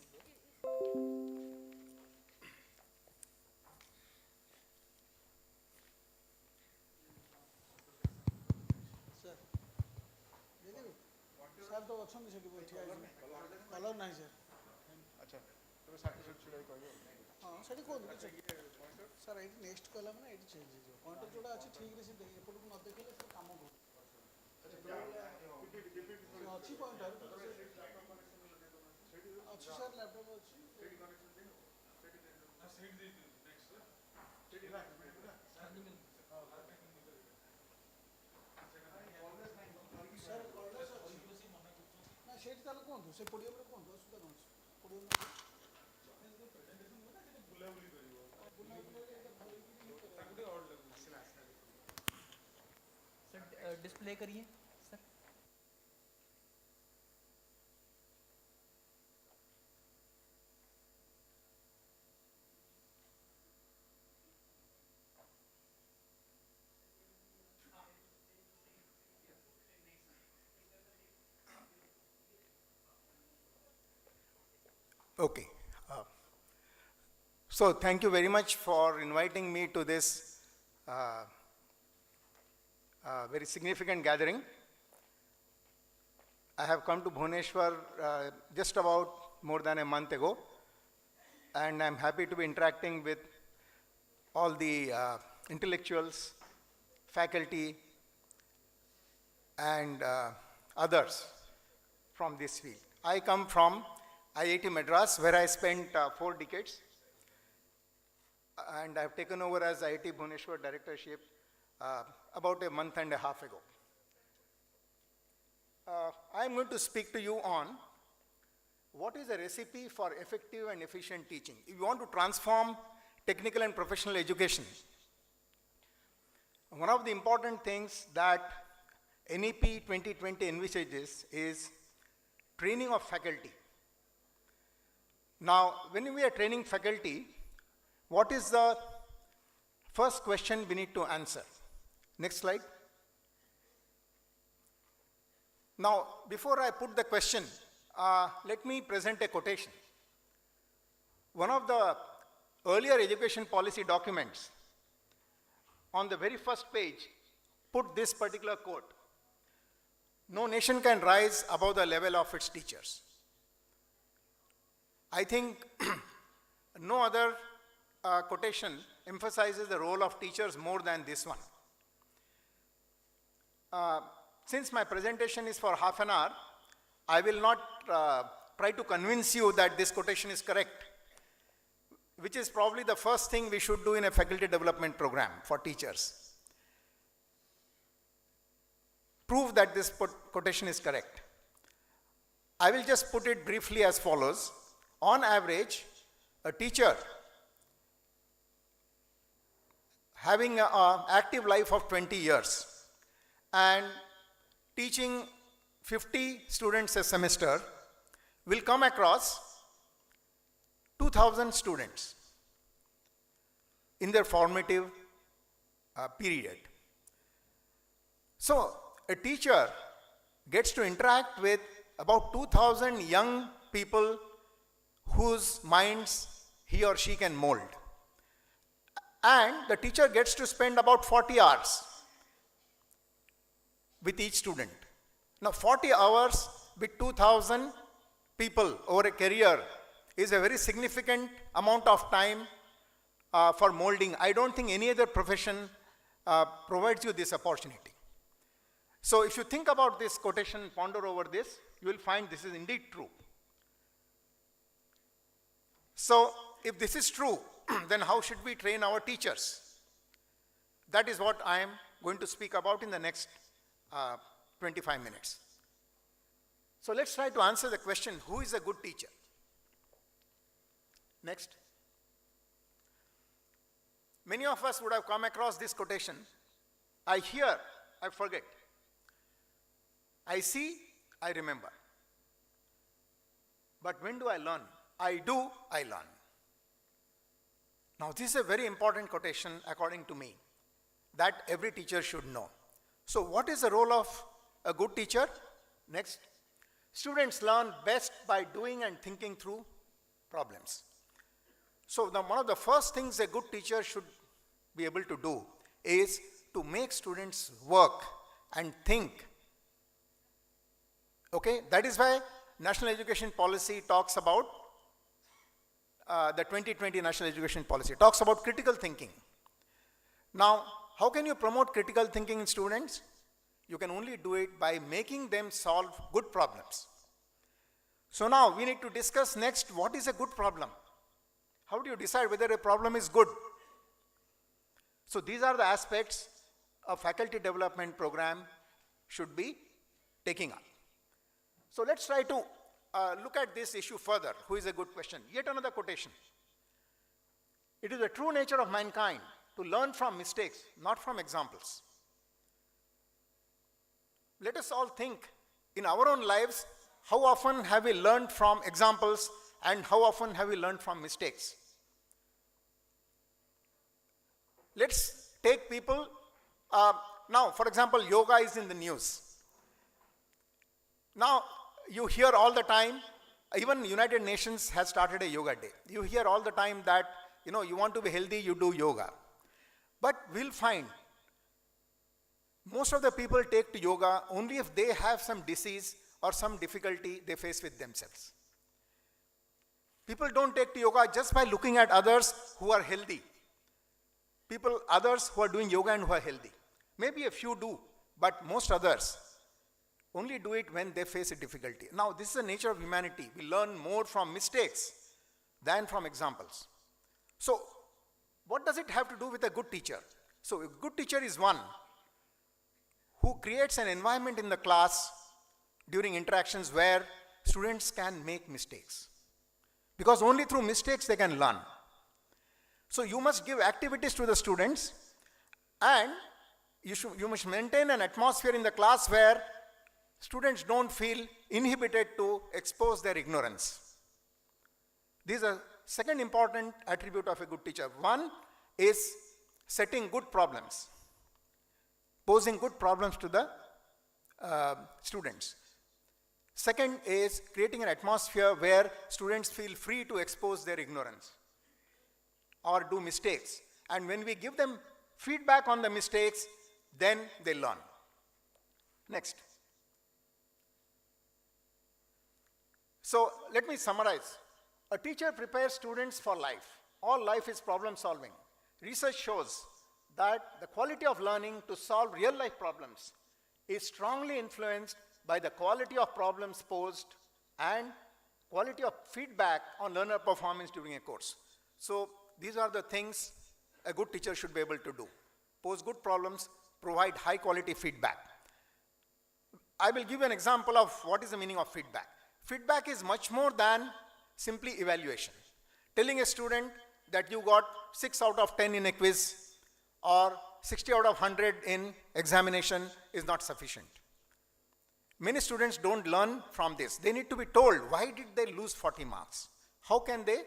Sir ତ ଅଛନ୍ତି ସେଠି ବସିଠି colour ନାହିଁ sir ଆଚ୍ଛା ତେବେ ଷାଠିଏ ସେଠି ଛିଡ଼ା କହିବେ ହଁ ସେଠି କୁହନ୍ତୁ ସାର୍ ଏଇଠି ନେକ୍ସଟ କଲା ମାନେ ଏଇଠି ଚେଞ୍ଜ ହେଇଯିବ ପଏଣ୍ଟର ଯେଉଁଟା ଅଛି ଠିକ୍ରେ ସେ ଏପଟକୁ ନ ଦେଖିଲେ ସେ କାମ କରୁଛି ଅଛି ପଏଣ୍ଟର ଅଛି ସାର୍ ଲ୍ୟାପଟପ୍ ଅଛି ସେ ପୋଡ଼ିୟମ୍ରେ କୁହନ୍ତୁ, ଅସୁବିଧା କ'ଣ ଅଛି? ପୋଡ଼ିୟମ୍ डिस्प्ले करिए sir. Okay. So thank you very much for inviting me to this very significant gathering. I have come to Bhubaneswar just about more than a month ago, and I'm happy to be interacting with all the intellectuals, faculty, and others from this field. I come from IIT Madras, where I spent 4 decades, and I've taken over as IIT Bhubaneswar Directorship about a month and a half ago. I'm going to speak to you on what is a recipe for effective and efficient teaching. If you want to transform technical and professional education, one of the important things that NEP 2020 envisages is training of faculty. Now, when we are training faculty, what is the first question we need to answer? Next slide. Now, before I put the question, let me present a quotation. One of the earlier education policy documents, on the very first page, put this particular quote: "No nation can rise above the level of its teachers." I think no other quotation emphasizes the role of teachers more than this one. Since my presentation is for half an hour, I will not try to convince you that this quotation is correct, which is probably the first thing we should do in a faculty development program for teachers. Prove that this quotation is correct. I will just put it briefly as follows. On average, a teacher having an active life of 20 years and teaching 50 students a semester will come across 2,000 students in their formative period. So, a teacher gets to interact with about 2,000 young people whose minds he or she can mold. And the teacher gets to spend about 40 hours with each student. Now, 40 hours with 2,000 people over a career is a very significant amount of time for molding. I don't think any other profession provides you this opportunity. So if you think about this quotation, ponder over this, you will find this is indeed true. So if this is true, then how should we train our teachers? That is what I am going to speak about in the next 25 minutes. So let's try to answer the question, who is a good teacher? Next. Many of us would have come across this quotation. I hear, I forget. I see, I remember. But when do I learn? I do, I learn. Now, this is a very important quotation according to me that every teacher should know. So, what is the role of a good teacher? Next. Students learn best by doing and thinking through problems. So, one of the first things a good teacher should be able to do is to make students work and think. Okay, that is why National Education Policy talks about the 2020 National Education Policy talks about critical thinking. Now, how can you promote critical thinking in students? You can only do it by making them solve good problems. So now we need to discuss next, what is a good problem? How do you decide whether a problem is good? So these are the aspects a faculty development program should be taking up. So let's try to look at this issue further. Who is a good question? Yet another quotation. It is the true nature of mankind to learn from mistakes, not from examples. Let us all think in our own lives, how often have we learned from examples and how often have we learned from mistakes? Let's take people, now for example, yoga is in the news. Now you hear all the time, even United Nations has started a yoga day. You hear all the time that, you want to be healthy, you do yoga. But we'll find most of the people take to yoga only if they have some disease or some difficulty they face with themselves. People don't take to yoga just by looking at others who are healthy. Others who are doing yoga and who are healthy. Maybe a few do, but most others only do it when they face a difficulty. Now, this is the nature of humanity. We learn more from mistakes than from examples. So, what does it have to do with a good teacher? So, a good teacher is one who creates an environment in the class during interactions where students can make mistakes. Because only through mistakes they can learn. So, you must give activities to the students, and you must maintain an atmosphere in the class where students don't feel inhibited to expose their ignorance. This is a second important attribute of a good teacher. One is setting good problems, posing good problems to the students. Second is creating an atmosphere where students feel free to expose their ignorance or do mistakes. And when we give them feedback on the mistakes, then they learn. Next. So let me summarize. A teacher prepares students for life. All life is problem solving. Research shows that the quality of learning to solve real life problems is strongly influenced by the quality of problems posed and quality of feedback on learner performance during a course. So these are the things a good teacher should be able to do. Pose good problems, provide high quality feedback. I will give you an example of what is the meaning of feedback. Feedback is much more than simply evaluation. Telling a student that you got 6 out of 10 in a quiz or 60 out of 100 in examination is not sufficient. Many students don't learn from this. They need to be told, why did they lose 40 marks? How can they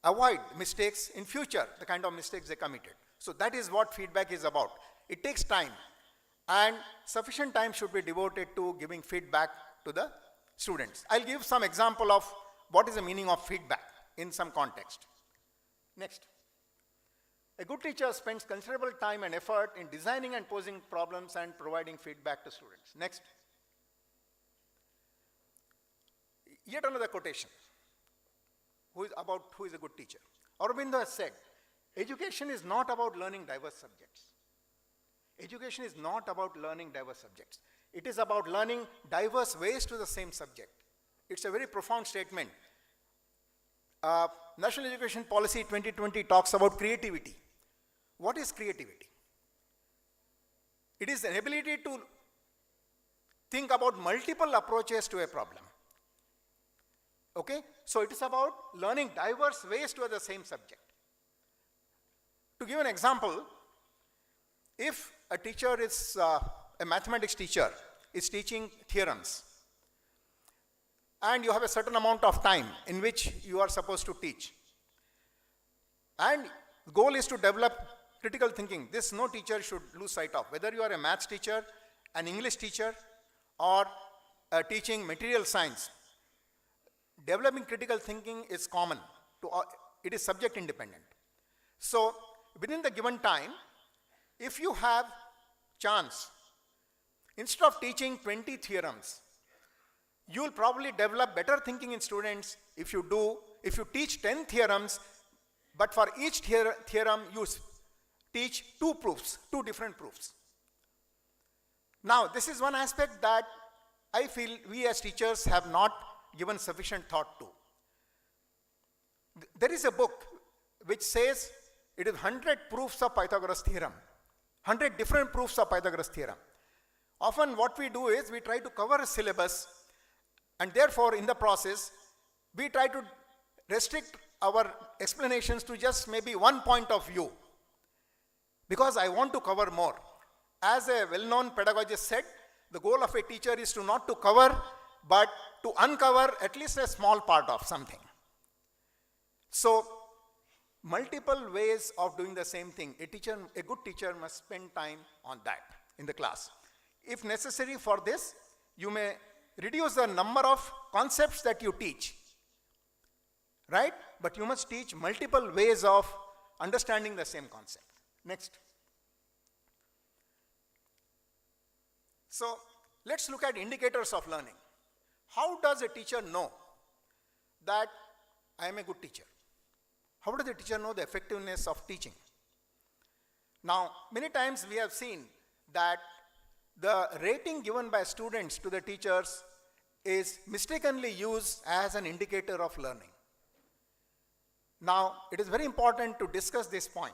avoid mistakes in future, the kind of mistakes they committed? So that is what feedback is about. It takes time, and sufficient time should be devoted to giving feedback to the students. I'll give some example of what is the meaning of feedback in some context. Next. A good teacher spends considerable time and effort in designing and posing problems and providing feedback to students. Next. Yet another quotation. Who is a good teacher? Aurobindo has said, education is not about learning diverse subjects. Education is not about learning diverse subjects. It is about learning diverse ways to the same subject. It's a very profound statement. National Education Policy 2020 talks about creativity. What is creativity? It is an ability to think about multiple approaches to a problem. Okay? So it is about learning diverse ways to the same subject. To give an example, if a teacher is, a mathematics teacher is teaching theorems, and you have a certain amount of time in which you are supposed to teach, and the goal is to develop critical thinking. This no teacher should lose sight of. Whether you are a maths teacher, an English teacher, or teaching material science, developing critical thinking is common. It is subject independent. So within the given time, if you have chance, instead of teaching 20 theorems, you will probably develop better thinking in students if you teach 10 theorems, but for each theorem you teach 2 proofs, 2 different proofs. Now, this is one aspect that I feel we as teachers have not given sufficient thought to. There is a book which says it is 100 proofs of Pythagoras theorem, 100 different proofs of Pythagoras theorem. Often what we do is we try to cover a syllabus And therefore, in the process, we try to restrict our explanations to just maybe one point of view, because I want to cover more. As a well-known pedagogist said, the goal of a teacher is to not to cover, but to uncover at least a small part of something. So, multiple ways of doing the same thing. A good teacher must spend time on that in the class. If necessary for this, you may reduce the number of concepts that you teach, right? But you must teach multiple ways of understanding the same concept. Next. So, let's look at indicators of learning. How does a teacher know that I am a good teacher? How does the teacher know the effectiveness of teaching? Now, many times we have seen that the rating given by students to the teachers is mistakenly used as an indicator of learning. Now, it is very important to discuss this point,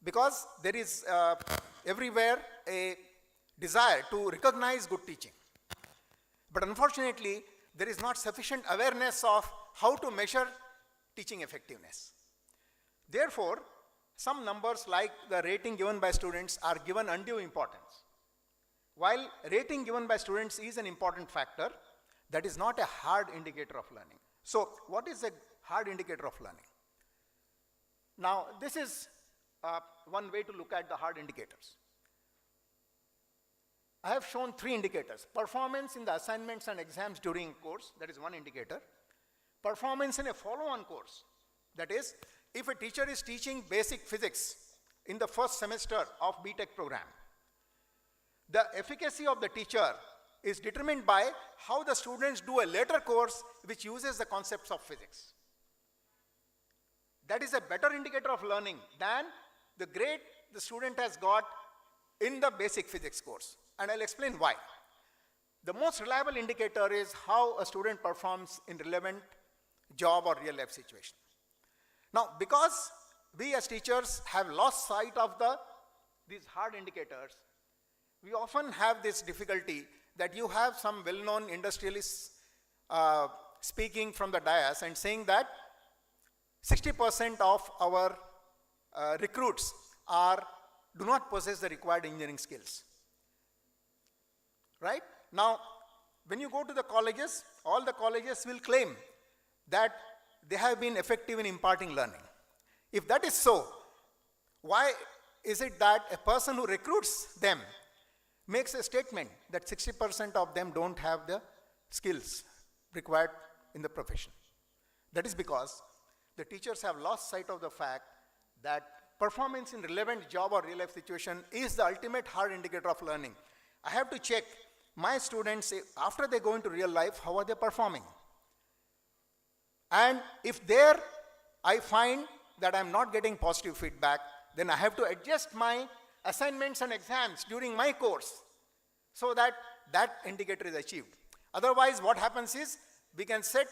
because there is everywhere a desire to recognize good teaching. But unfortunately, there is not sufficient awareness of how to measure teaching effectiveness. Therefore, some numbers like the rating given by students are given undue importance. While rating given by students is an important factor, that is not a hard indicator of learning. So, what is a hard indicator of learning? Now, this is one way to look at the hard indicators. I have shown 3 indicators. Performance in the assignments and exams during course, that is one indicator. Performance in a follow-on course, that is, if a teacher is teaching basic physics in the first semester of BTech program, the efficacy of the teacher is determined by how the students do a later course which uses the concepts of physics. That is a better indicator of learning than the grade the student has got in the basic physics course. And I'll explain why. The most reliable indicator is how a student performs in relevant job or real life situation. Now, because we as teachers have lost sight of these hard indicators, we often have this difficulty that you have some well-known industrialists speaking from the dais and saying that 60% of our recruits do not possess the required engineering skills. Right? Now, when you go to the colleges, all the colleges will claim that they have been effective in imparting learning. If that is so, why is it that a person who recruits them makes a statement that 60% of them don't have the skills required in the profession? That is because the teachers have lost sight of the fact that performance in relevant job or real life situation is the ultimate hard indicator of learning. I have to check my students, after they go into real life, how are they performing? And if there I find that I'm not getting positive feedback, then I have to adjust my assignments and exams during my course so that that indicator is achieved. Otherwise, what happens is we can set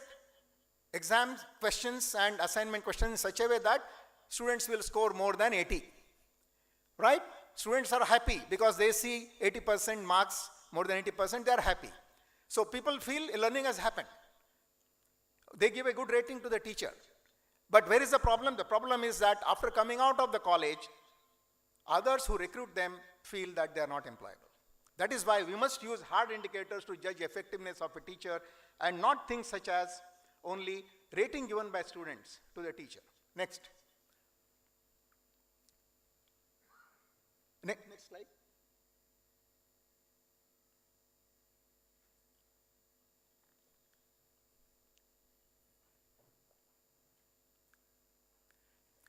exam questions and assignment questions in such a way that students will score more than 80. Right? Students are happy because they see 80% marks, more than 80%, they are happy. So people feel learning has happened. They give a good rating to the teacher. But where is the problem? The problem is that after coming out of the college, others who recruit them feel that they are not employable. That is why we must use hard indicators to judge effectiveness of a teacher and not things such as only rating given by students to the teacher. Next. Next slide.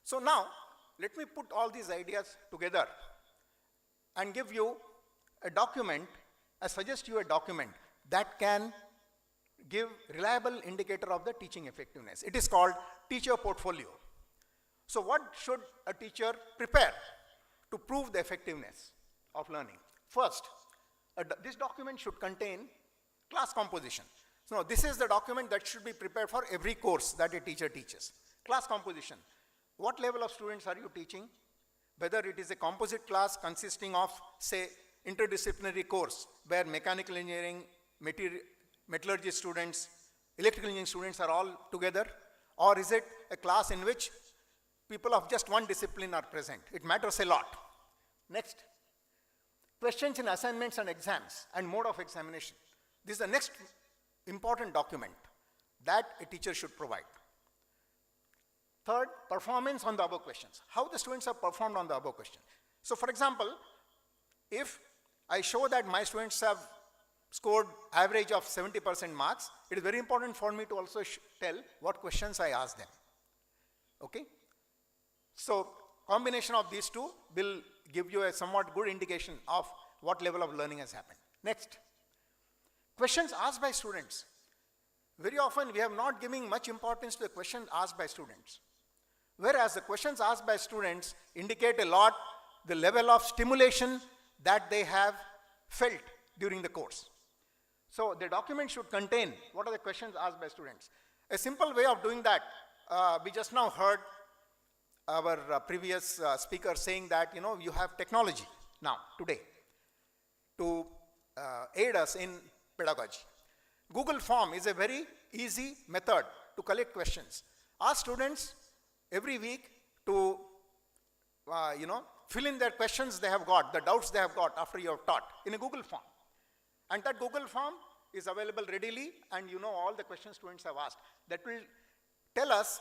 So now, let me put all these ideas together and give you a document, I suggest you a document that can give reliable indicator of the teaching effectiveness. It is called Teacher Portfolio. So what should a teacher prepare to prove the effectiveness of learning? First, this document should contain class composition. So this is the document that should be prepared for every course that a teacher teaches. Class composition. What level of students are you teaching? Whether it is a composite class consisting of, say, interdisciplinary course where mechanical engineering, metallurgy students, electrical engineering students are all together? Or is it a class in which people of just one discipline are present? It matters a lot. Next, questions in assignments and exams and mode of examination. This is the next important document that a teacher should provide. Third, performance on the above questions. How the students have performed on the above questions. So for example, if I show that my students have scored average of 70% marks, it is very important for me to also tell what questions I asked them. Okay? So combination of these two will give you a somewhat good indication of what level of learning has happened. Next, questions asked by students. Very often we have not given much importance to the questions asked by students. Whereas the questions asked by students indicate a lot the level of stimulation that they have felt during the course. So the document should contain what are the questions asked by students. A simple way of doing that, we just now heard our previous speaker saying that, you know, you have technology now, today, to aid us in pedagogy. Google Form is a very easy method to collect questions. Ask students every week to, fill in their questions they have got, the doubts they have got after you have taught in a Google Form. And that Google Form is available readily, and you know all the questions students have asked. That will tell us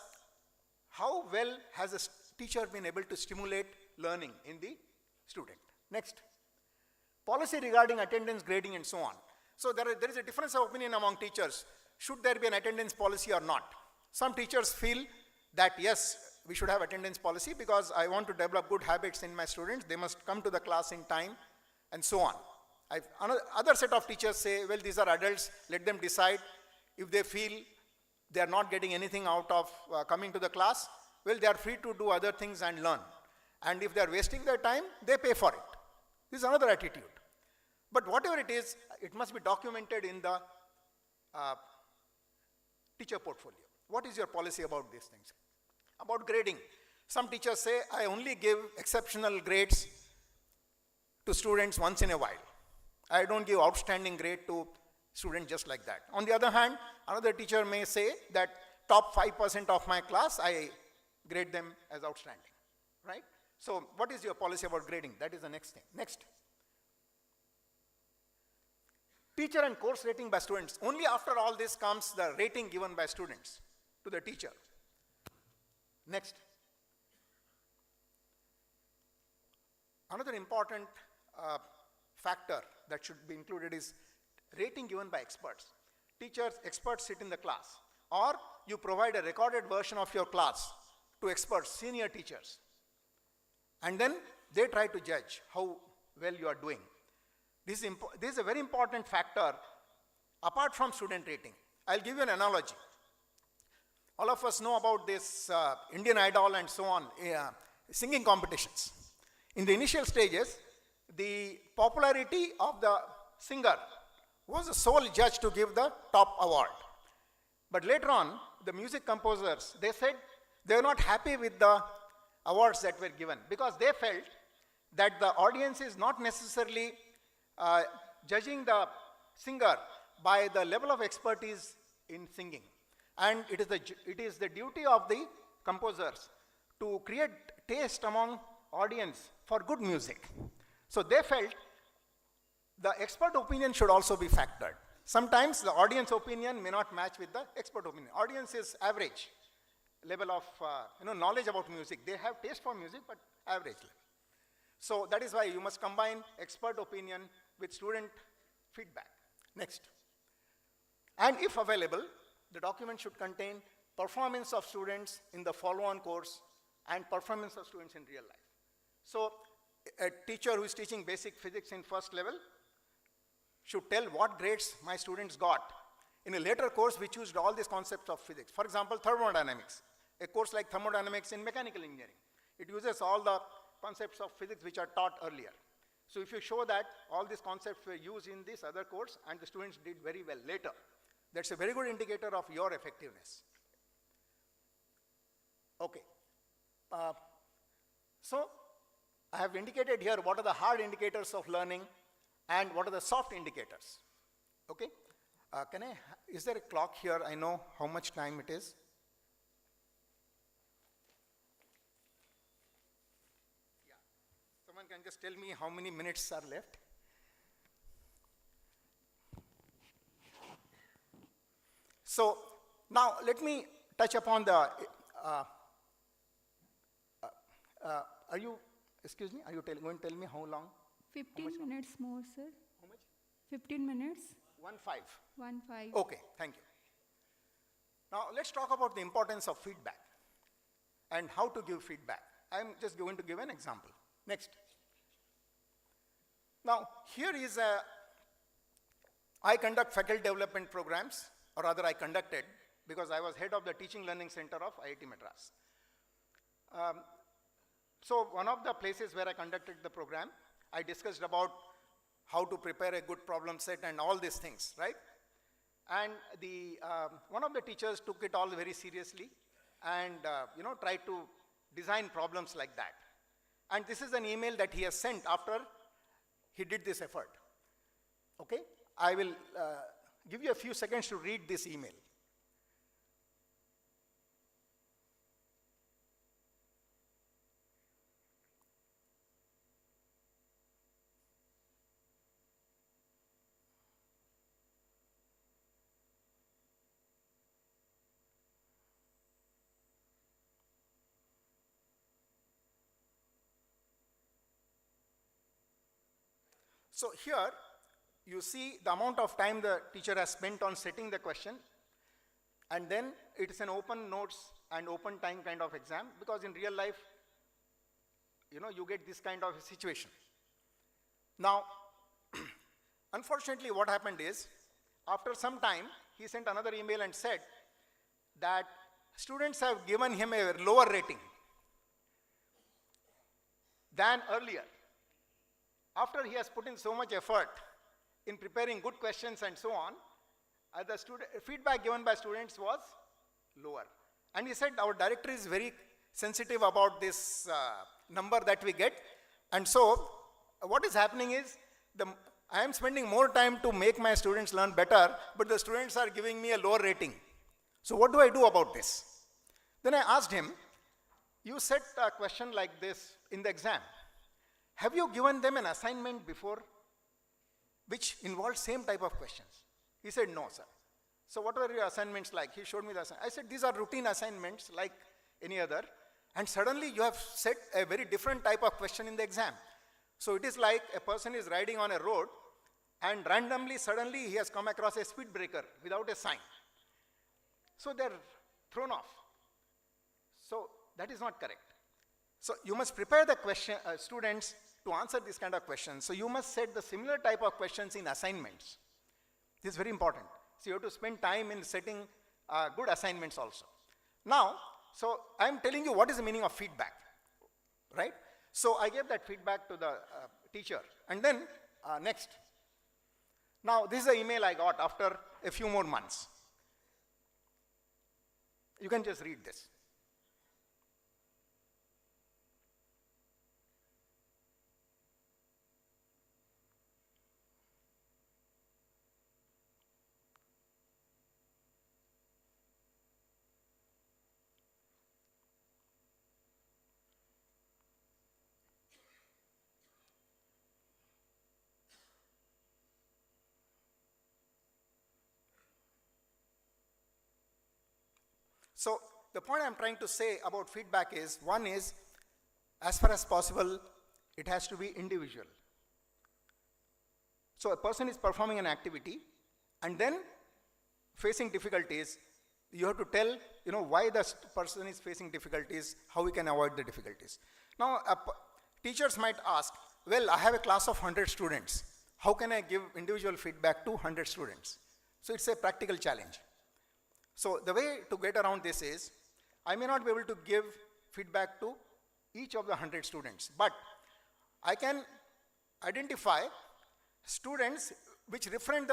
how well has a teacher been able to stimulate learning in the student. Next, policy regarding attendance, grading, and so on. So there is a difference of opinion among teachers. Should there be an attendance policy or not? Some teachers feel that yes, we should have attendance policy because I want to develop good habits in my students. They must come to the class in time, and so on. Another set of teachers say, well, these are adults, let them decide. If they feel they are not getting anything out of coming to the class, well, they are free to do other things and learn. And if they are wasting their time, they pay for it. This is another attitude. But whatever it is, it must be documented in the teacher portfolio. What is your policy about these things? About grading. Some teachers say, I only give exceptional grades to students once in a while. I don't give outstanding grade to students just like that. On the other hand, another teacher may say that top 5% of my class, I grade them as outstanding, right? So what is your policy about grading? That is the next thing. Next. Teacher and course rating by students. Only after all this comes the rating given by students to the teacher. Next. Another important factor that should be included is rating given by experts. Teachers, experts sit in the class, or you provide a recorded version of your class to experts, senior teachers, and then they try to judge how well you are doing. This is a very important factor apart from student rating. I'll give you an analogy. All of us know about this Indian Idol and so on, singing competitions. In the initial stages, the popularity of the singer was the sole judge to give the top award. But later on, the music composers, they said they were not happy with the awards that were given because they felt that the audience is not necessarily judging the singer by the level of expertise in singing. And it is the duty of the composers to create taste among audience for good music. So they felt the expert opinion should also be factored. Sometimes the audience opinion may not match with the expert opinion. Audience is average level of knowledge about music. They have taste for music, but average level. So that is why you must combine expert opinion with student feedback. Next. And if available, the document should contain performance of students in the follow-on course and performance of students in real life. So a teacher who is teaching basic physics in first level should tell what grades my students got. In a later course, we used all these concepts of physics. For example, thermodynamics, a course like thermodynamics in mechanical engineering. It uses all the concepts of physics which are taught earlier. So if you show that all these concepts were used in this other course and the students did very well later, that's a very good indicator of your effectiveness. Okay. So I have indicated here what are the hard indicators of learning and what are the soft indicators. Okay. is there a clock here? I know how much time it is. Yeah. Someone can just tell me how many minutes are left? So now let me touch upon the, are you going to tell me how long? 15 minutes more, sir. How much? 15 minutes. 1-5. 1-5. Okay, thank you. Now let's talk about the importance of feedback and how to give feedback. I'm just going to give an example. Next. Now here is I conduct faculty development programs, or rather I conducted, because I was head of the Teaching Learning Center of IIT Madras. So one of the places where I conducted the program, I discussed about how to prepare a good problem set and all these things, right? And one of the teachers took it all very seriously and tried to design problems like that. And this is an email that he has sent after he did this effort. Okay? I will give you a few seconds to read this email. So here, you see the amount of time the teacher has spent on setting the question, and then it is an open notes and open time kind of exam, because in real life, you get this kind of a situation. Now, unfortunately what happened is, after some time, he sent another email and said that students have given him a lower rating than earlier. After he has put in so much effort in preparing good questions and so on, the feedback given by students was lower. And he said our director is very sensitive about this number that we get. And so what is happening is I am spending more time to make my students learn better, but the students are giving me a lower rating. So what do I do about this? Then I asked him, you set a question like this in the exam. Have you given them an assignment before which involved same type of questions? He said, no, sir. So what were your assignments like? He showed me the assignment. I said, these are routine assignments like any other. And suddenly you have set a very different type of question in the exam. So it is like a person is riding on a road and randomly, suddenly he has come across a speed breaker without a sign. So they're thrown off. So that is not correct. So you must prepare the students to answer this kind of questions. So you must set the similar type of questions in assignments. This is very important. So you have to spend time in setting good assignments also. Now, so I am telling you what is the meaning of feedback, right? So I gave that feedback to the teacher. And then next. Now this is the email I got after a few more months. You can just read this. So the point I'm trying to say about feedback is, one is, as far as possible, it has to be individual. So a person is performing an activity and then facing difficulties, you have to tell, why the person is facing difficulties, how we can avoid the difficulties. Now, teachers might ask, well, I have a class of 100 students. How can I give individual feedback to 100 students? So it's a practical challenge. So the way to get around this is, I may not be able to give feedback to each of the 100 students, but I can identify students which represent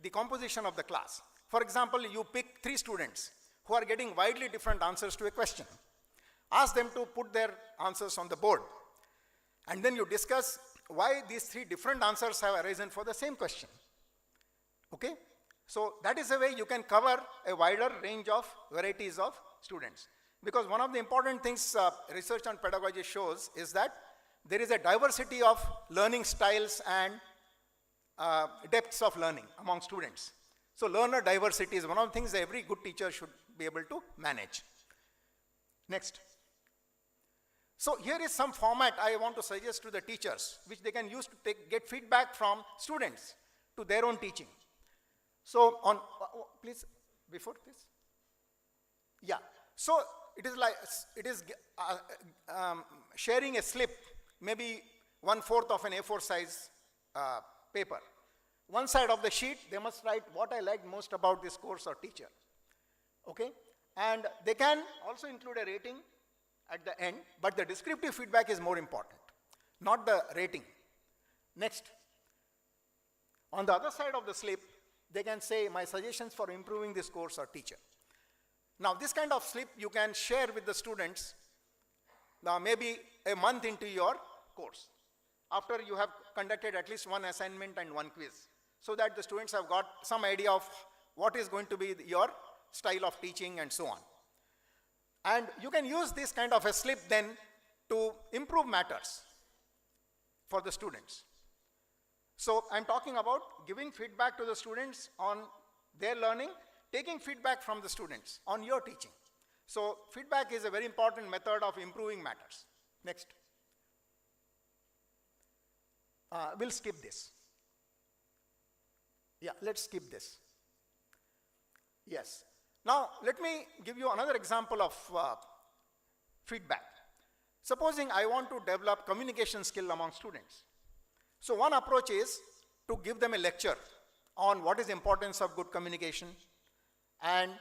the composition of the class. For example, you pick 3 students who are getting widely different answers to a question. Ask them to put their answers on the board. And then you discuss why these 3 different answers have arisen for the same question. Okay? So that is a way you can cover a wider range of varieties of students. Because one of the important things research on pedagogy shows is that there is a diversity of learning styles and depths of learning among students. So learner diversity is one of the things that every good teacher should be able to manage. Next. So here is some format I want to suggest to the teachers, which they can use to get feedback from students to their own teaching. So on, please, before this. Yeah. So it is like, it is sharing a slip, maybe 1/4 of an A4 size paper. One side of the sheet, they must write what I liked most about this course or teacher. Okay? And they can also include a rating at the end, but the descriptive feedback is more important, not the rating. Next. On the other side of the slip, they can say my suggestions for improving this course or teacher. Now, this kind of slip you can share with the students maybe a month into your course, after you have conducted at least one assignment and one quiz, so that the students have got some idea of what is going to be your style of teaching and so on. And you can use this kind of a slip then to improve matters for the students. So I'm talking about giving feedback to the students on their learning, taking feedback from the students on your teaching. So feedback is a very important method of improving matters. Next. We'll skip this. Yeah, let's skip this. Yes. Now, let me give you another example of feedback. Supposing I want to develop communication skill among students. So one approach is to give them a lecture on what is the importance of good communication and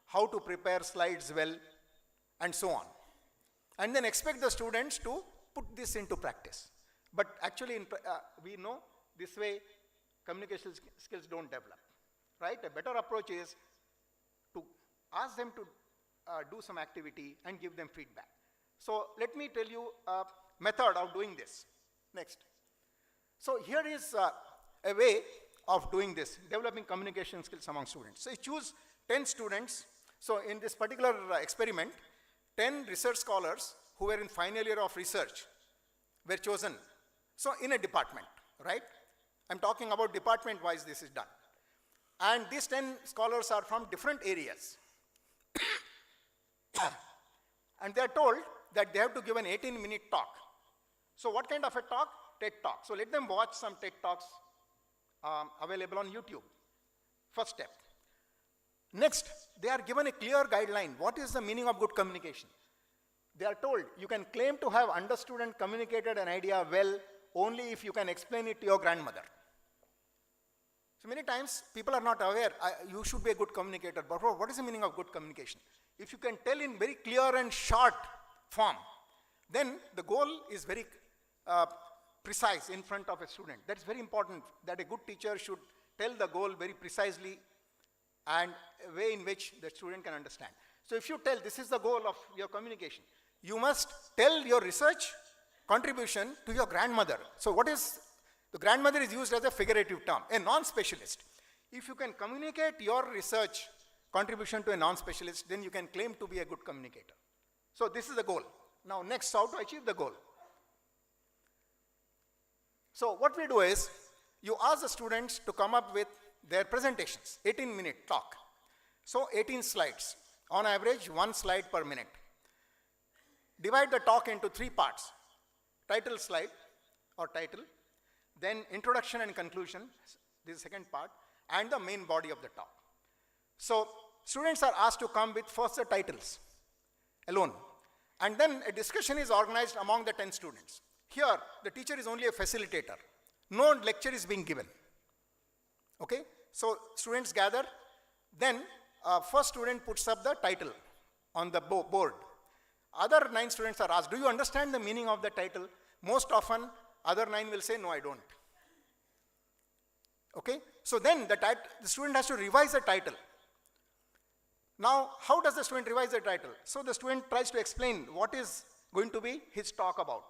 how to prepare slides well and so on. And then expect the students to put this into practice. But actually, we know this way communication skills don't develop, right? A better approach is to ask them to do some activity and give them feedback. So let me tell you a method of doing this. Next. So here is a way of doing this, developing communication skills among students. So you choose 10 students. So in this particular experiment, 10 research scholars who were in final year of research were chosen. So in a department, right? I'm talking about department-wise this is done. And these 10 scholars are from different areas. And they are told that they have to give an 18-minute talk. So what kind of a talk? TED Talk. So let them watch some TED Talks available on YouTube. First step. Next, they are given a clear guideline. What is the meaning of good communication? They are told you can claim to have understood and communicated an idea well only if you can explain it to your grandmother. So many times people are not aware, you should be a good communicator, but what is the meaning of good communication? If you can tell in very clear and short form, then the goal is very precise in front of a student. That's very important, that a good teacher should tell the goal very precisely and a way in which the student can understand. So if you tell this is the goal of your communication, you must tell your research contribution to your grandmother. So what is, the grandmother is used as a figurative term, a non-specialist. If you can communicate your research contribution to a non-specialist, then you can claim to be a good communicator. So this is the goal. Now next, how to achieve the goal? So what we do is, you ask the students to come up with their presentations, 18-minute talk. So 18 slides, on average 1 slide per minute. Divide the talk into 3 parts. Title slide or title, then introduction and conclusion, this is the second part, and the main body of the talk. So students are asked to come with first the titles alone, and then a discussion is organized among the 10 students. Here, the teacher is only a facilitator. No lecture is being given. Okay? So students gather, then first student puts up the title on the board. Other 9 students are asked, do you understand the meaning of the title? Most often, other 9 will say, no, I don't. Okay? So then the student has to revise the title. Now, how does the student revise the title? So the student tries to explain what is going to be his talk about.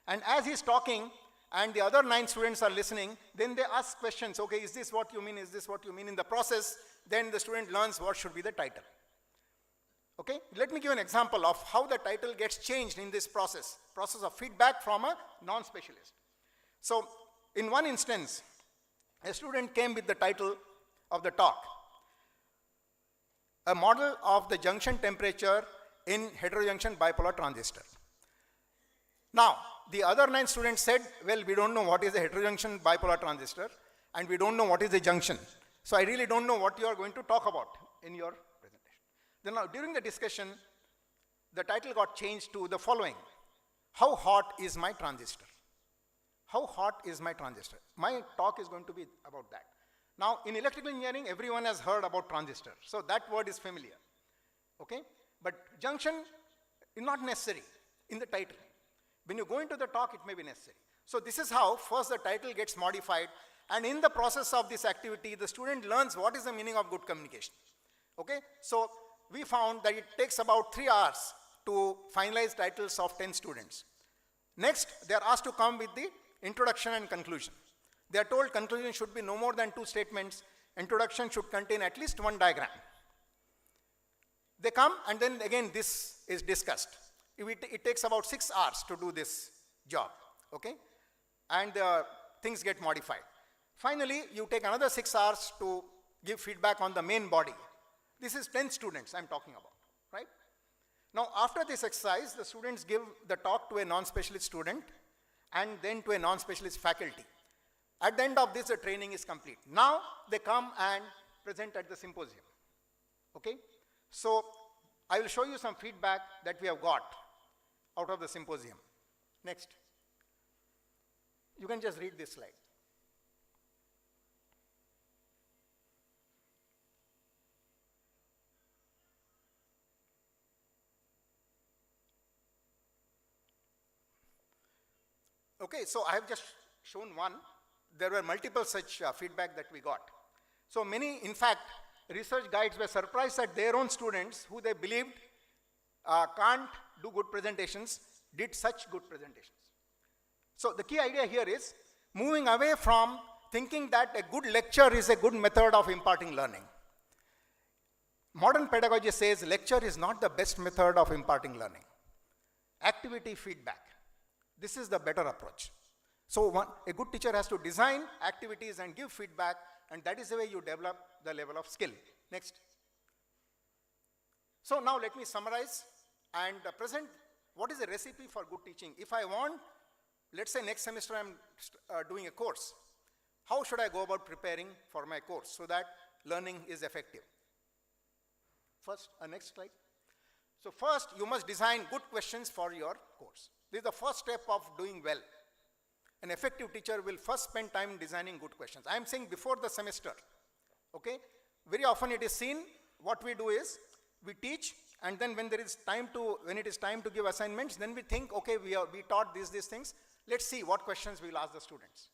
And as he's talking, and the other 9 students are listening, then they ask questions, okay, is this what you mean, is this what you mean? In the process, then the student learns what should be the title. Okay, let me give an example of how the title gets changed in this process of feedback from a non-specialist. So, in one instance, a student came with the title of the talk, a model of the junction temperature in heterojunction bipolar transistor. Now, the other 9 students said, well, we don't know what is a heterojunction bipolar transistor, and we don't know what is a junction. So I really don't know what you are going to talk about in your presentation. Then now, during the discussion, the title got changed to the following: how hot is my transistor? How hot is my transistor? My talk is going to be about that. Now, in electrical engineering, everyone has heard about transistor, so that word is familiar. Okay? But junction is not necessary in the title. When you go into the talk, it may be necessary. So this is how first the title gets modified, and in the process of this activity, the student learns what is the meaning of good communication. Okay? So we found that it takes about 3 hours to finalize titles of 10 students. Next, they are asked to come with the introduction and conclusion. They are told conclusion should be no more than 2 statements. Introduction should contain at least 1 diagram. They come, and then again this is discussed. It takes about 6 hours to do this job, okay? And things get modified. Finally, you take another 6 hours to give feedback on the main body. This is 10 students I'm talking about, right? Now, after this exercise, the students give the talk to a non-specialist student and then to a non-specialist faculty. At the end of this, the training is complete. Now, they come and present at the symposium, okay? So, I will show you some feedback that we have got out of the symposium. Next. You can just read this slide. Okay, so I have just shown one. There were multiple such feedback that we got. So many, in fact, research guides were surprised that their own students, who they believed can't do good presentations, did such good presentations. So the key idea here is moving away from thinking that a good lecture is a good method of imparting learning. Modern pedagogy says lecture is not the best method of imparting learning. Activity feedback. This is the better approach. So a good teacher has to design activities and give feedback, and that is the way you develop the level of skill. Next. So now let me summarize and present what is a recipe for good teaching. If I want, let's say next semester I'm doing a course, how should I go about preparing for my course so that learning is effective? First, next slide. So first, you must design good questions for your course. This is the first step of doing well. An effective teacher will first spend time designing good questions. I am saying before the semester, okay? Very often it is seen, what we do is, we teach, and then when it is time to give assignments, then we think, okay, we taught these things, let's see what questions we will ask the students.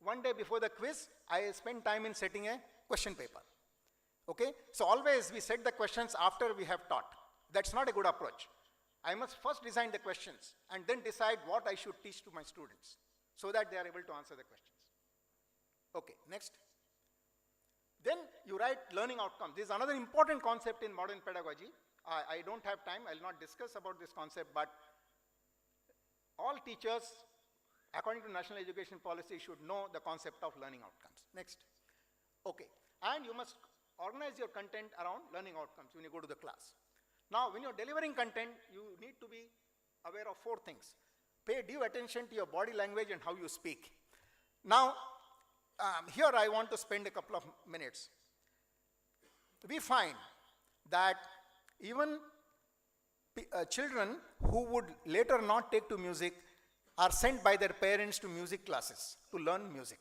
One day before the quiz, I spend time in setting a question paper, okay? So always we set the questions after we have taught. That's not a good approach. I must first design the questions and then decide what I should teach to my students so that they are able to answer the questions. Okay, next. Then you write learning outcomes. This is another important concept in modern pedagogy. I don't have time, I'll not discuss about this concept, but all teachers, according to National Education Policy, should know the concept of learning outcomes. Next. Okay, and you must organize your content around learning outcomes when you go to the class. Now, when you're delivering content, you need to be aware of 4 things. Pay due attention to your body language and how you speak. Now, here I want to spend a couple of minutes. We find that even children who would later not take to music are sent by their parents to music classes to learn music.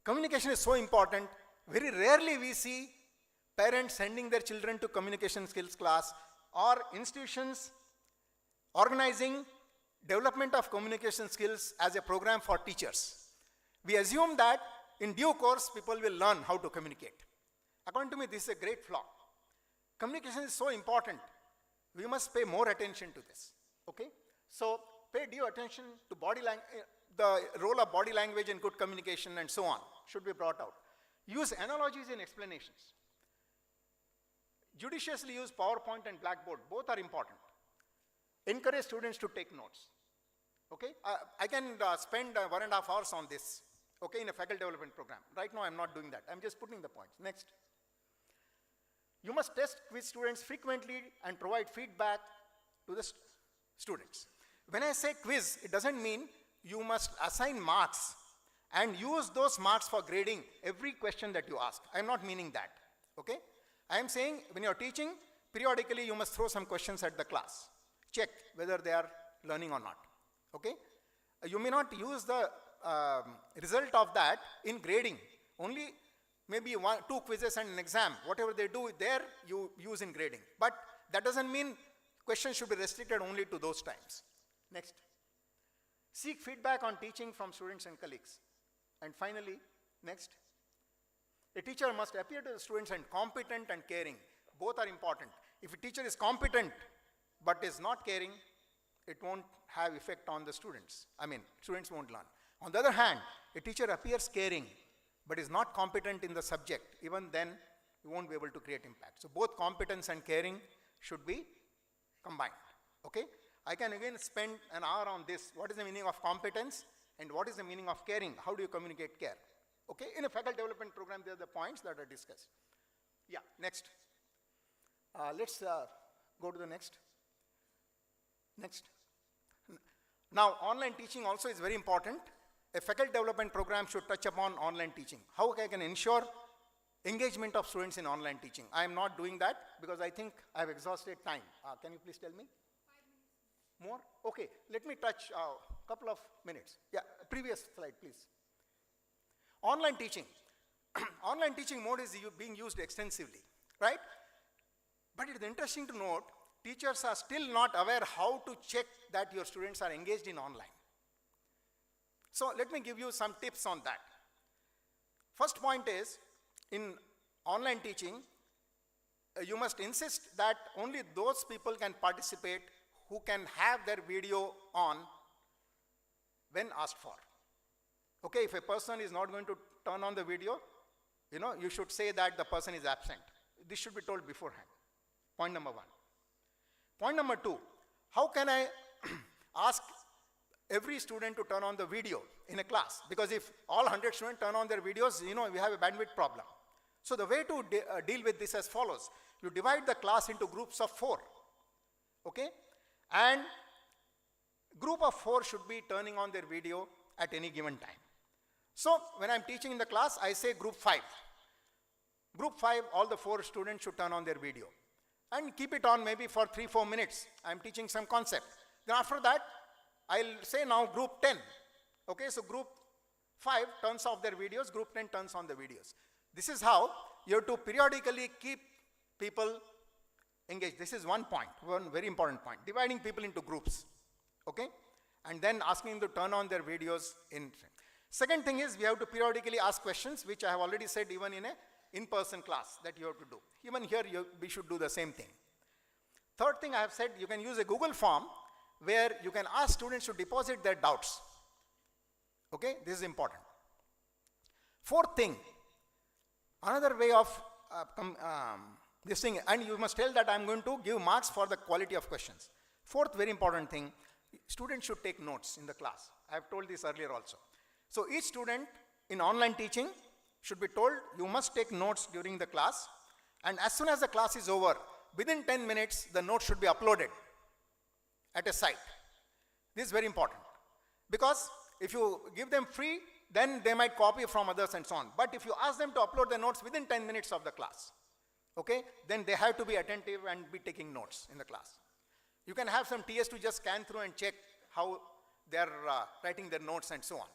Communication is so important. Very rarely we see parents sending their children to communication skills class or institutions organizing development of communication skills as a program for teachers. We assume that in due course people will learn how to communicate. According to me, this is a great flaw. Communication is so important. We must pay more attention to this. Okay? So pay due attention to the role of body language in good communication and so on should be brought out. Use analogies in explanations. Judiciously use PowerPoint and Blackboard. Both are important. Encourage students to take notes. Okay? I can spend 1.5 hours on this, okay, in a faculty development program. Right now, I'm not doing that. I'm just putting the points. Next. You must test quiz students frequently and provide feedback to the students. When I say quiz, it doesn't mean you must assign marks and use those marks for grading every question that you ask. I'm not meaning that, okay? I am saying when you're teaching, periodically you must throw some questions at the class. Check whether they are learning or not, okay? You may not use the result of that in grading. Only maybe 2 quizzes and an exam. Whatever they do there, you use in grading. But that doesn't mean questions should be restricted only to those times. Next. Seek feedback on teaching from students and colleagues. And finally, next. A teacher must appear to the students and competent and caring. Both are important. If a teacher is competent but is not caring, it won't have effect on the students. I mean, students won't learn. On the other hand, a teacher appears caring but is not competent in the subject. Even then, you won't be able to create impact. So both competence and caring should be combined. Okay? I can again spend an hour on this. What is the meaning of competence and what is the meaning of caring? How do you communicate care? Okay? In a faculty development program, there are the points that are discussed. Yeah, next. Let's go to the next. Next. Now, online teaching also is very important. A faculty development program should touch upon online teaching. How I can ensure engagement of students in online teaching? I am not doing that because I think I have exhausted time. Can you please tell me? 5 minutes. More? Okay, let me touch a couple of minutes. Yeah, previous slide, please. Online teaching. Online teaching mode is being used extensively, right? But it is interesting to note, teachers are still not aware how to check that your students are engaged in online. So let me give you some tips on that. First point is, in online teaching, you must insist that only those people can participate who can have their video on when asked for. Okay, if a person is not going to turn on the video, you should say that the person is absent. This should be told beforehand. Point number 1. Point number 2, how can I ask every student to turn on the video in a class? Because if all 100 students turn on their videos, we have a bandwidth problem. So the way to deal with this as follows. You divide the class into groups of 4. Okay? And group of 4 should be turning on their video at any given time. So when I'm teaching in the class, I say group 5. Group 5, all the 4 students should turn on their video. And keep it on maybe for 3-4 minutes. I'm teaching some concept. Then after that, I'll say now group 10. Okay, so group 5 turns off their videos, group 10 turns on the videos. This is how you have to periodically keep people engaged. This is one point, one very important point. Dividing people into groups. Okay? And then asking them to turn on their videos in. Second thing is we have to periodically ask questions, which I have already said even in a in-person class that you have to do. Even here, we should do the same thing. Third thing I have said, you can use a Google form where you can ask students to deposit their doubts. Okay, this is important. Fourth thing, another way of this thing, and you must tell that I'm going to give marks for the quality of questions. Fourth very important thing, students should take notes in the class. I have told this earlier also. So each student in online teaching should be told you must take notes during the class, and as soon as the class is over, within 10 minutes, the notes should be uploaded at a site. This is very important because if you give them free, then they might copy from others and so on. But if you ask them to upload the notes within 10 minutes of the class, okay, then they have to be attentive and be taking notes in the class. You can have some TS to just scan through and check how they are writing their notes and so on.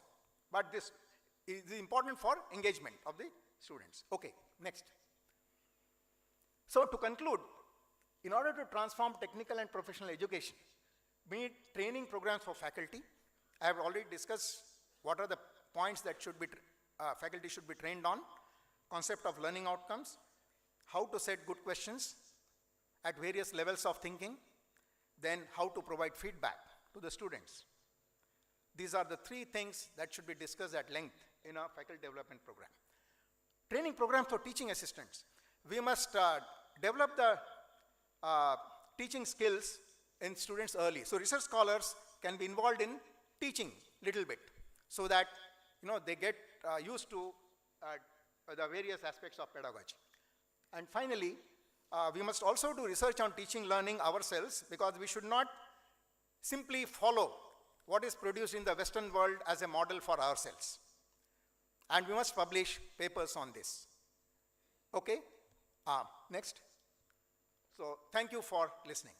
But this is important for engagement of the students. Okay, next. So to conclude, in order to transform technical and professional education, we need training programs for faculty. I have already discussed what are the points that should be faculty should be trained on, concept of learning outcomes, how to set good questions at various levels of thinking, then how to provide feedback to the students. These are the three things that should be discussed at length in a faculty development program. Training program for teaching assistants. We must develop the teaching skills in students early. So research scholars can be involved in teaching little bit so that they get used to the various aspects of pedagogy. And finally, we must also do research on teaching learning ourselves, because we should not simply follow what is produced in the Western world as a model for ourselves. And we must publish papers on this. Okay, next. So thank you for listening.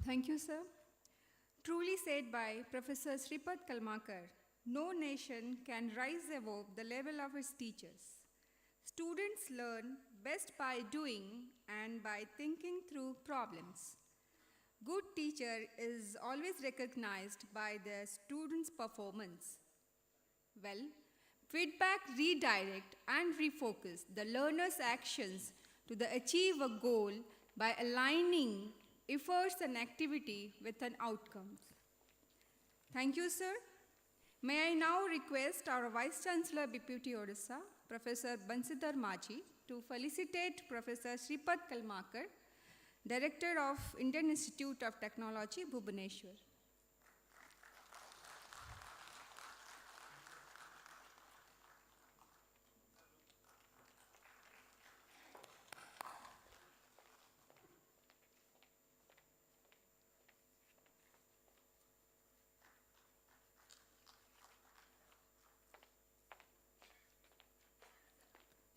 Thank you, sir. Truly said by Professor Sripat Kalmakar, no nation can rise above the level of its teachers. Students learn best by doing and by thinking through problems. Good teacher is always recognized by the student's performance. Well, feedback redirect and refocus the learner's actions to achieve a goal by aligning efforts and activity with an outcome. Thank you, sir. May I now request our Vice Chancellor BPUT Odisha, Professor Bansidhar Maji, to felicitate Professor Sripat Kalmakar, Director of Indian Institute of Technology, Bhubaneswar.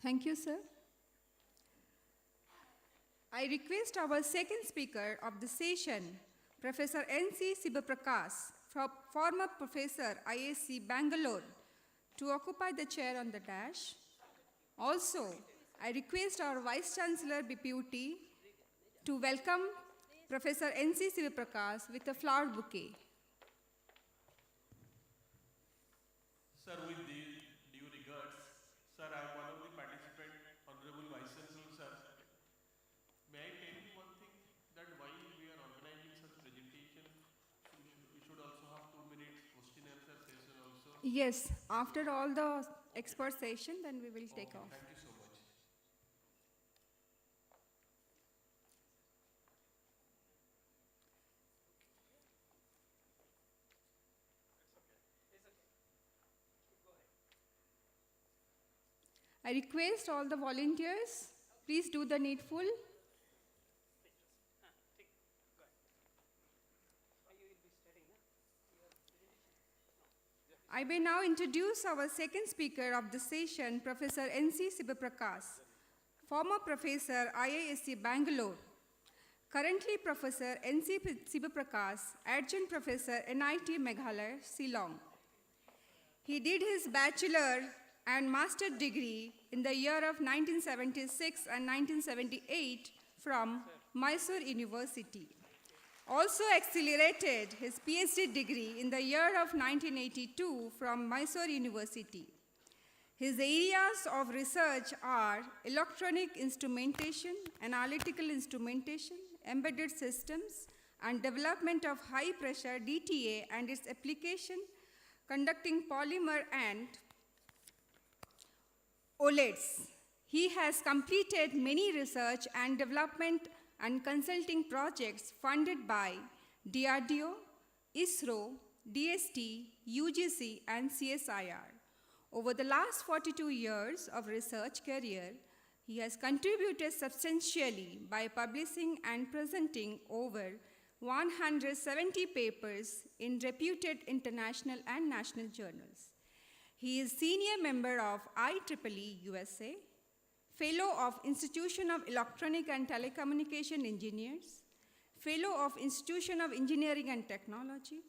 Thank you, sir. I request our second speaker of the session, Professor N.C. Sibaprakash, former Professor ISC Bangalore, to occupy the chair on the dash. Also, I request our Vice Chancellor BPUT to welcome Professor N.C. Sibaprakash with a flower bouquet. Sir, with due regards, sir, I am one of the participants, Honorable Vice Chancellor, sir. May I tell you one thing, that while we are organizing such presentation, we should also have 2 minutes question answer session also. Yes, after all the expert session, then we will take off. Thank you so much. I request all the volunteers, please do the needful. I may now introduce our second speaker of the session, Professor N.C. Sibaprakash, former Professor IISc Bangalore, currently Professor N.C. Sibaprakash, Adjunct Professor NIT Meghalaya, Shillong. He did his bachelor and master degree in the year of 1976 and 1978 from Mysore University. Also accelerated his PhD degree in the year of 1982 from Mysore University. His areas of research are electronic instrumentation, analytical instrumentation, embedded systems, and development of high-pressure DTA and its application, conducting polymer and OLEDs. He has completed many research and development and consulting projects funded by DRDO, ISRO, DST, UGC, and CSIR. Over the last 42 years of research career, he has contributed substantially by publishing and presenting over 170 papers in reputed international and national journals. He is senior member of IEEE USA, Fellow of Institution of Electronic and Telecommunication Engineers, Fellow of Institution of Engineering and Technology,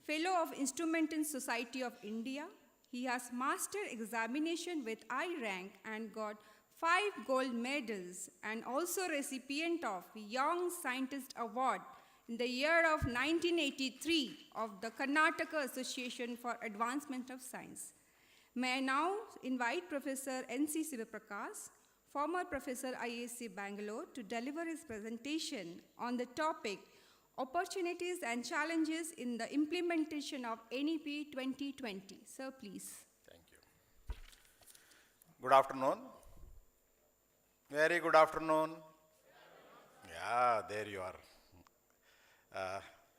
Fellow of Instrumentation Society of India. He has master examination with I rank and got 5 gold medals, and also recipient of Young Scientist Award in the year of 1983 of the Karnataka Association for Advancement of Science. May I now invite Professor N.C. Sibaprakash, former Professor IISc Bangalore, to deliver his presentation on the topic opportunities and challenges in the implementation of NEP 2020. Sir, please. Thank you. Good afternoon. Very good afternoon. Yeah, there you are.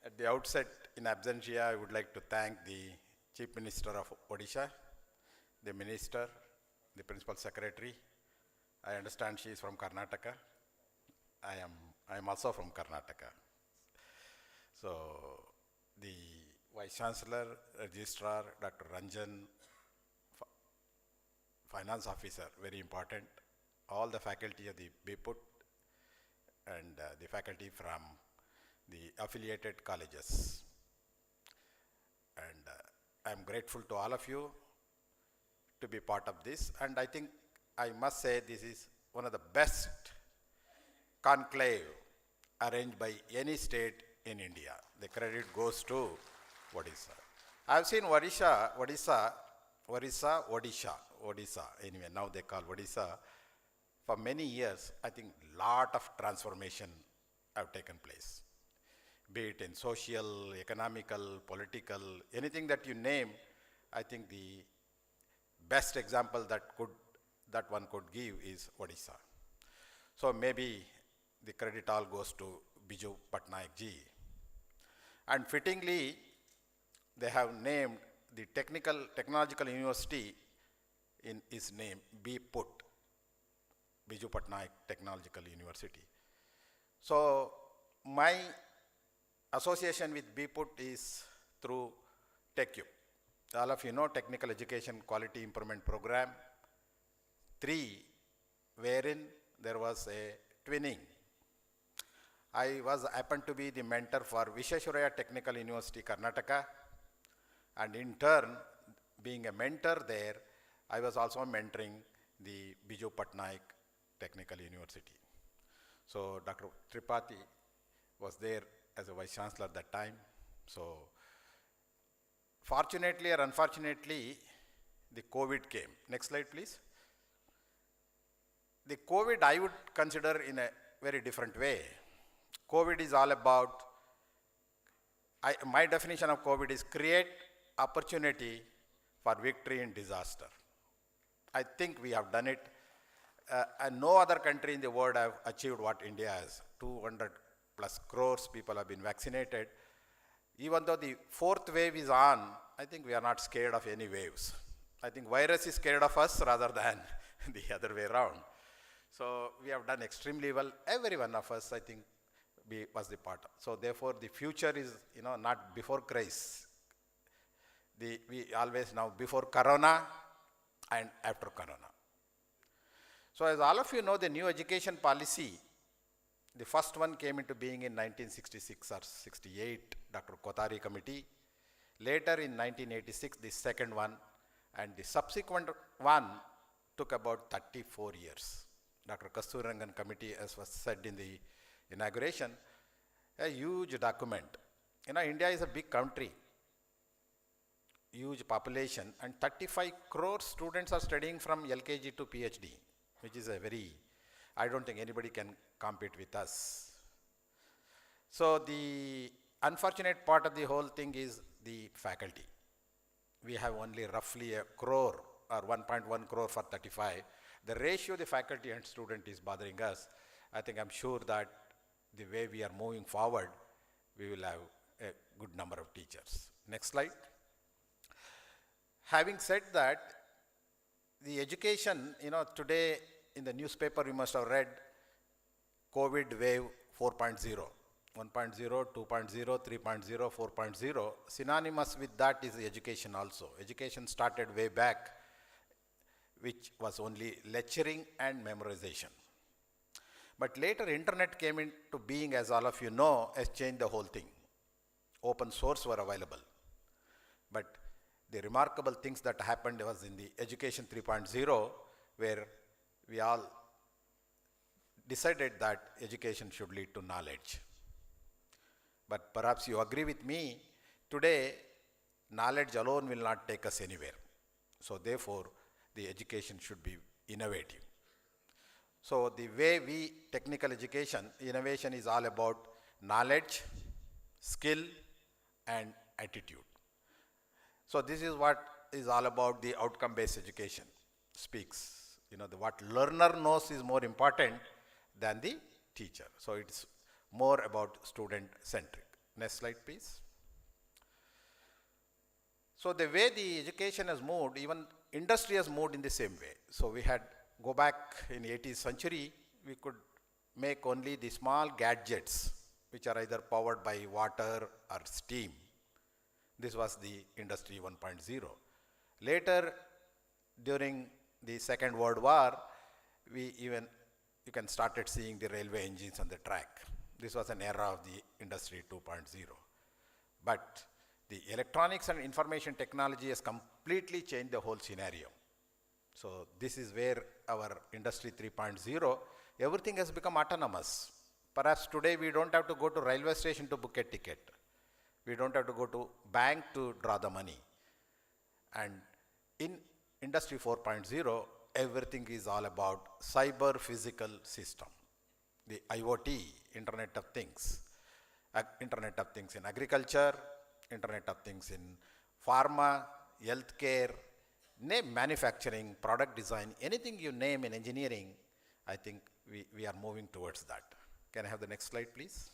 At the outset, in absentia, I would like to thank the Chief Minister of Odisha, the Minister, the Principal Secretary. I understand she is from Karnataka. I am also from Karnataka. So, the Vice Chancellor, Registrar, Dr. Ranjan, Finance Officer, very important, all the faculty of the BPUT, and the faculty from the affiliated colleges. And I am grateful to all of you to be part of this. And I think I must say this is one of the best conclave arranged by any state in India. The credit goes to Odisha. I have seen Odisha, anyway, now they call Odisha. For many years, I think lot of transformation have taken place. Be it in social, economical, political, anything that you name, I think the best example that one could give is Odisha. So maybe the credit all goes to Biju Patnaik ji. And fittingly, they have named the technological university in his name, BPUT, Biju Patnaik Technological University. So my association with BPUT is through TechU. All of you know Technical Education Quality Improvement Program 3, wherein there was a twinning. I happened to be the mentor for Visheshwaraya Technical University, Karnataka, and in turn, being a mentor there, I was also mentoring the Biju Patnaik Technical University. So Dr. Tripathi was there as a Vice Chancellor at that time. So fortunately or unfortunately, the COVID came. Next slide, please. The COVID I would consider in a very different way. COVID is all about, my definition of COVID is create opportunity for victory in disaster. I think we have done it, and no other country in the world have achieved what India has. 200 plus crores people have been vaccinated. Even though the fourth wave is on, I think we are not scared of any waves. I think virus is scared of us rather than the other way around. So we have done extremely well. Every one of us, I think, was the part. So therefore, the future is, not before Christ. We always now before Corona and after Corona. So as all of you know, the new education policy, the first one came into being in 1966 or 68, Dr. Kothari Committee. Later in 1986, the second one, and the subsequent one took about 34 years. Dr. Kasturirangan Committee, as was said in the inauguration, a huge document. India is a big country, huge population, and 35 crore students are studying from LKG to PhD, which is I don't think anybody can compete with us. So the unfortunate part of the whole thing is the faculty. We have only roughly a crore or 1.1 crore for 35. The ratio of the faculty and student is bothering us. I think I'm sure that the way we are moving forward, we will have a good number of teachers. Next slide. Having said that, the education, today in the newspaper you must have read COVID wave 4.0, 1.0, 2.0, 3.0, 4.0. Synonymous with that is the education also. Education started way back, which was only lecturing and memorization. But later internet came into being, as all of you know, has changed the whole thing. Open source were available. But the remarkable things that happened was in the education 3.0, where we all decided that education should lead to knowledge. But perhaps you agree with me, today knowledge alone will not take us anywhere. So therefore, the education should be innovative. So the way technical education, innovation is all about knowledge, skill, and attitude. So this is what is all about the outcome-based education speaks. What learner knows is more important than the teacher. So it's more about student-centric. Next slide, please. So the way the education has moved, even industry has moved in the same way. So we had, go back in 18th century, we could make only the small gadgets which are either powered by water or steam. This was the industry 1.0. Later, during the Second World War, you can started seeing the railway engines on the track. This was an era of the industry 2.0. But the electronics and information technology has completely changed the whole scenario. So this is where our industry 3.0, everything has become autonomous. Perhaps today we don't have to go to railway station to book a ticket. We don't have to go to bank to draw the money. And in industry 4.0, everything is all about cyber physical system. The IoT, Internet of Things. Internet of Things in agriculture, Internet of Things in pharma, healthcare, name manufacturing, product design, anything you name in engineering, I think we are moving towards that. Can I have the next slide, please?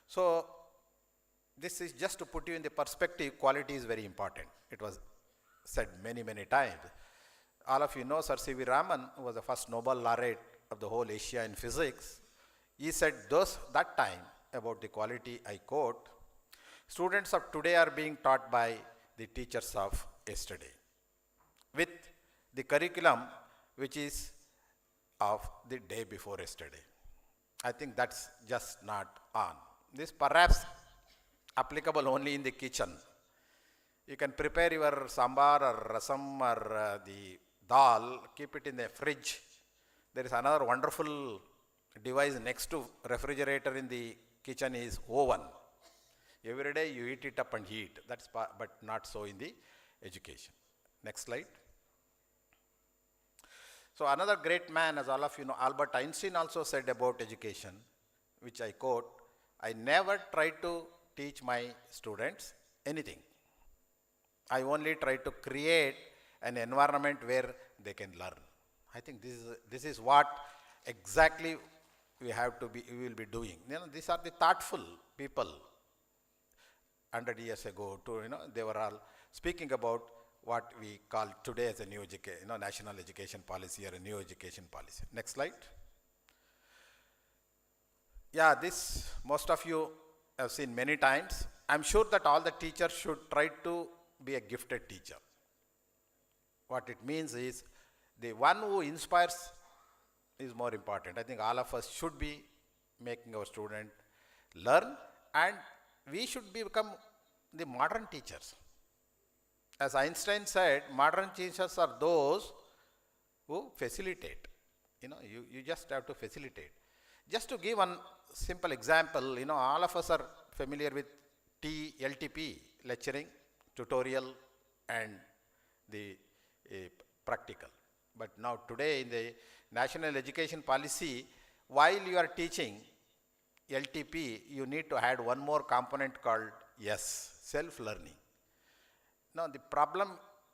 So this is just to put you in the perspective, quality is very important. It was said many, many times. All of you know Sir C.V. Raman, who was the first Nobel laureate of the whole Asia in physics. He said that time about the quality, I quote, students of today are being taught by the teachers of yesterday with the curriculum which is of the day before yesterday. I think that's just not on. This perhaps applicable only in the kitchen. You can prepare your sambar or rasam or the dal, keep it in the fridge. There is another wonderful device next to refrigerator in the kitchen is oven. Every day you heat it up and heat. That's but not so in the education. Next slide. So another great man, as all of you know, Albert Einstein also said about education, which I quote, I never try to teach my students anything. I only try to create an environment where they can learn. I think this is what exactly we will be doing. These are the thoughtful people. 100 years ago, they were all speaking about what we call today as a new national education policy or a new education policy. Next slide. Yeah, this most of you have seen many times. I'm sure that all the teachers should try to be a gifted teacher. What it means is the one who inspires is more important. I think all of us should be making our student learn, and we should become the modern teachers. As Einstein said, modern teachers are those who facilitate. You just have to facilitate. Just to give one simple example, all of us are familiar with LTP, lecturing, tutorial, and the practical. But now today in the National Education Policy, while you are teaching LTP, you need to add one more component called self-learning. Now the problem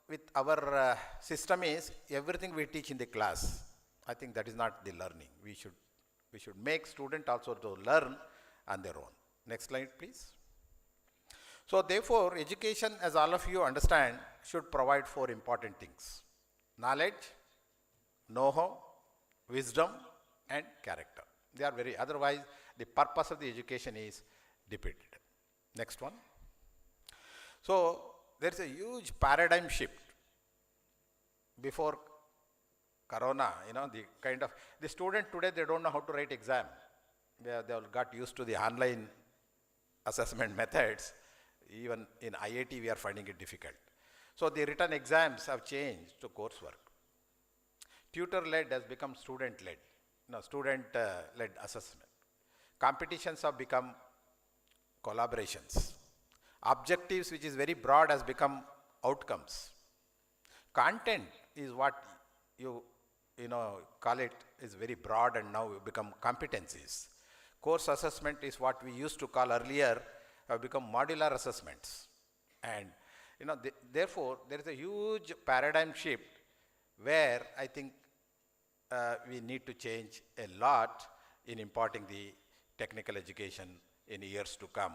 with our system is everything we teach in the class. I think that is not the learning. We should make students also to learn on their own. Next slide, please. So therefore, education, as all of you understand, should provide 4 important things: knowledge, know-how, wisdom, and character. They are otherwise the purpose of the education is defeated. Next one. So there is a huge paradigm shift. Before Corona, the student today, they don't know how to write exam. They all got used to the online assessment methods. Even in IIT, we are finding it difficult. So the written exams have changed to coursework. Tutor-led has become student-led. Student-led assessment. Competitions have become collaborations. Objectives, which is very broad, has become outcomes. Content is what you call it, is very broad and now become competencies. Course assessment is what we used to call earlier have become modular assessments. And therefore, there is a huge paradigm shift where I think we need to change a lot in imparting the technical education in years to come.